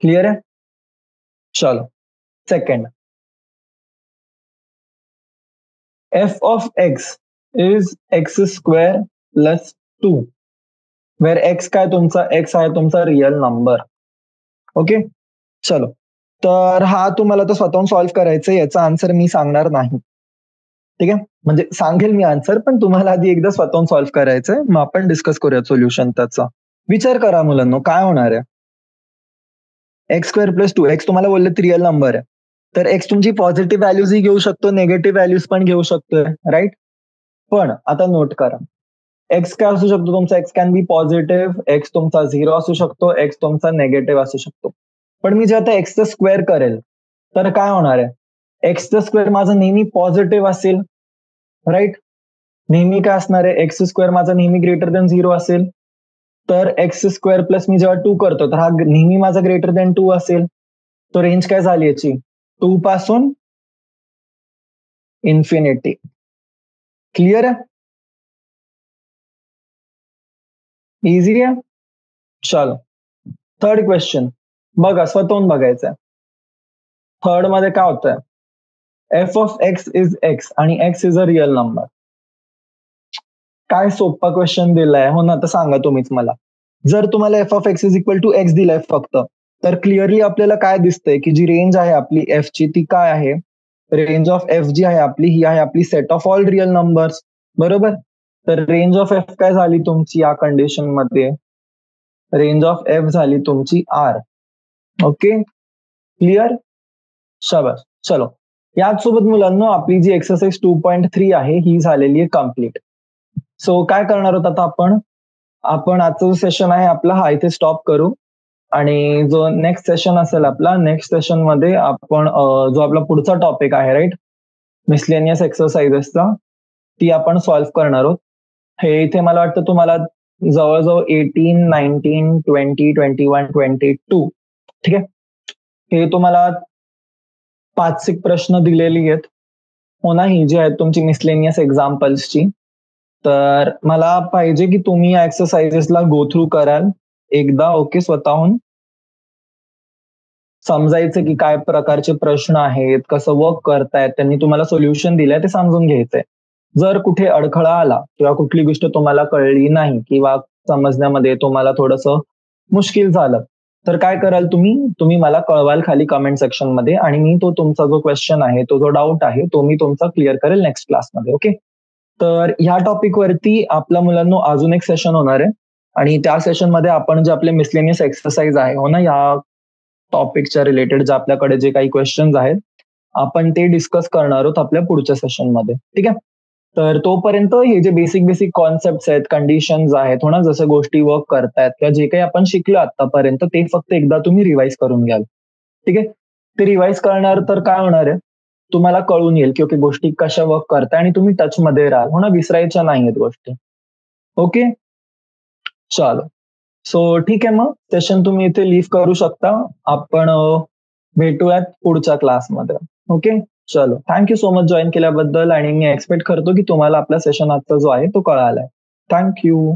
क्लिअर आहे? चलो second, f of x is x² plus 2, where x काय तुमचा? x आहे तुमचा रिअल नंबर. ओके, चलो तर हा तुम्हाला तर स्वतःहून सॉल्व्ह करायचं, याचा आन्सर मी सांगणार नाही. ठीक आहे, म्हणजे सांगेल मी आन्सर, पण तुम्हाला आधी एकदा स्वतःहून सॉल्व्ह करायचंय, मग आपण डिस्कस करूया सोल्युशन त्याचा. विचार करा मुलांनो, काय होणार आहे? x² प्लस 2, एक्स तुम्हाला बोलले रिअल नंबर आहे, तर एक्स तुमची पॉझिटिव्ह व्हॅल्यूज घेऊ शकतो, नेगेटिव्ह व्हॅल्यूज पण घेऊ शकतोय, राईट? पण आता नोट करा, एक्स काय असू शकतो तुमचा? X can be positive, x तुमचा 0 असू शकतो, एक्स तुमचा नेगेटिव्ह असू शकतो. पण मी जे आता एक्सचं स्क्वेअर करेल तर काय होणार आहे? एक्सचं स्क्वेअर माझं नेहमी पॉझिटिव्ह असेल, राईट. नेहमी काय असणार आहे, एक्स स्क्वेअर माझा नेहमी ग्रेटर दॅन 0 असेल, तर एक्स स्क्वेअर प्लस मी जेव्हा 2 करतो तर हा नेहमी माझा ग्रेटर दॅन 2 असेल. तो रेंज काय झाली याची, 2 पासून इन्फिनिटी. क्लिअर आहे, इझी आहे. चलो थर्ड क्वेश्चन बघा, स्वतःहून बघायचं. थर्ड मध्ये काय होतंय, F of x is X आणि X is a real number. काय सोपा क्वेश्चन दिलाय हो ना, तर सांगा तुम्हीच मला. जर तुम्हाला F of x is equal to X दिलाय फक्त, तर क्लिअरली आपल्याला काय दिसतंय की जी रेंज आहे आपली एफ ची ती काय आहे, रेंज ऑफ एफ जी आहे आपली ही आहे आपली set of all real numbers, बरोबर. तर रेंज ऑफ एफ काय झाली तुमची या कंडिशन मध्ये, रेंज ऑफ एफ झाली तुमची आर. ओके, क्लिअर, शाबास. चलो, याचसोबत मुलांना आपली जी एक्सरसाइज 2.3 आहे ही झालेली आहे कम्प्लीट. सो काय करणार आहोत आता आपण आजचं जो सेशन आहे आपला हा इथे स्टॉप करू, आणि जो नेक्स्ट सेशन असेल आपला, नेक्स्ट सेशन मध्ये आपण जो आपला पुढचा टॉपिक आहे राईट, मिसलेनियस एक्सरसाइजेसचा, ती आपण सॉल्व्ह करणार आहोत. हे इथे मला वाटतं तुम्हाला जवळजवळ 18, 19, 20, 21, 22, ठीक आहे, हे तुम्हाला 5-6 प्रश्न दिलेली आहेत हो ना, ही जी आहेत तुमची मिसलेनियस एक्झाम्पल्सची. तर मला पाहिजे की तुम्ही या एक्सरसाइजेसला गो थ्रू कराल एकदा, ओके, स्वतःहून समजायचं की काय प्रकारचे प्रश्न आहेत, कसं वर्क करतायत, त्यांनी तुम्हाला सोल्युशन दिलंय ते समजून घ्यायचंय. जर कुठे अडथळा आला किंवा कुठली गोष्ट तुम्हाला कळली नाही किंवा समजण्यामध्ये तुम्हाला थोडंसं मुश्किल झालं, तर काय कराल तुम्ही तुम्ही मला कळवाल खाली कमेंट सेक्शन मध्ये, आणि मी तो तुमचा जो क्वेश्चन आहे, तो जो डाऊट आहे, तो मी तुमचा क्लिअर करेल नेक्स्ट क्लासमध्ये. ओके, तर ह्या टॉपिकवरती आपल्या मुलांना अजून एक सेशन होणार आहे, आणि त्या सेशनमध्ये आपण जे आपले मिसलेनियस एक्सरसाइज आहे हो ना, या टॉपिकच्या रिलेटेड जे आपल्याकडे जे काही क्वेश्चन्स आहेत आपण ते डिस्कस करणार आहोत आपल्या पुढच्या सेशनमध्ये, ठीक आहे. तर तोपर्यंत हे जे बेसिक बेसिक कॉन्सेप्ट आहेत, कंडिशन्स आहेत हो ना, जसं गोष्टी वर्क करतायत किंवा जे काही आपण शिकलो आतापर्यंत ते फक्त एकदा तुम्ही रिवाइज करून घ्याल, ठीक आहे. ते रिवाइज करणार तर काय होणार आहे, तुम्हाला कळून येईल की ओके गोष्टी कशा वर्क करताय आणि तुम्ही टच मध्ये राहाल हो ना, विसरायच्या नाहीयेत गोष्टी. ओके, चलो. सो ठीक आहे, मग सेशन तुम्ही इथे लिव्ह करू शकता. आपण भेटूयात पुढच्या क्लासमध्ये. ओके, चलो, थँक्यू सो मच जॉईन केल्याबद्दल, आणि मी एक्सपेक्ट करतो की तुम्हाला आपला सेशन आजचा जो आहे तो कळालाय. थँक्यू.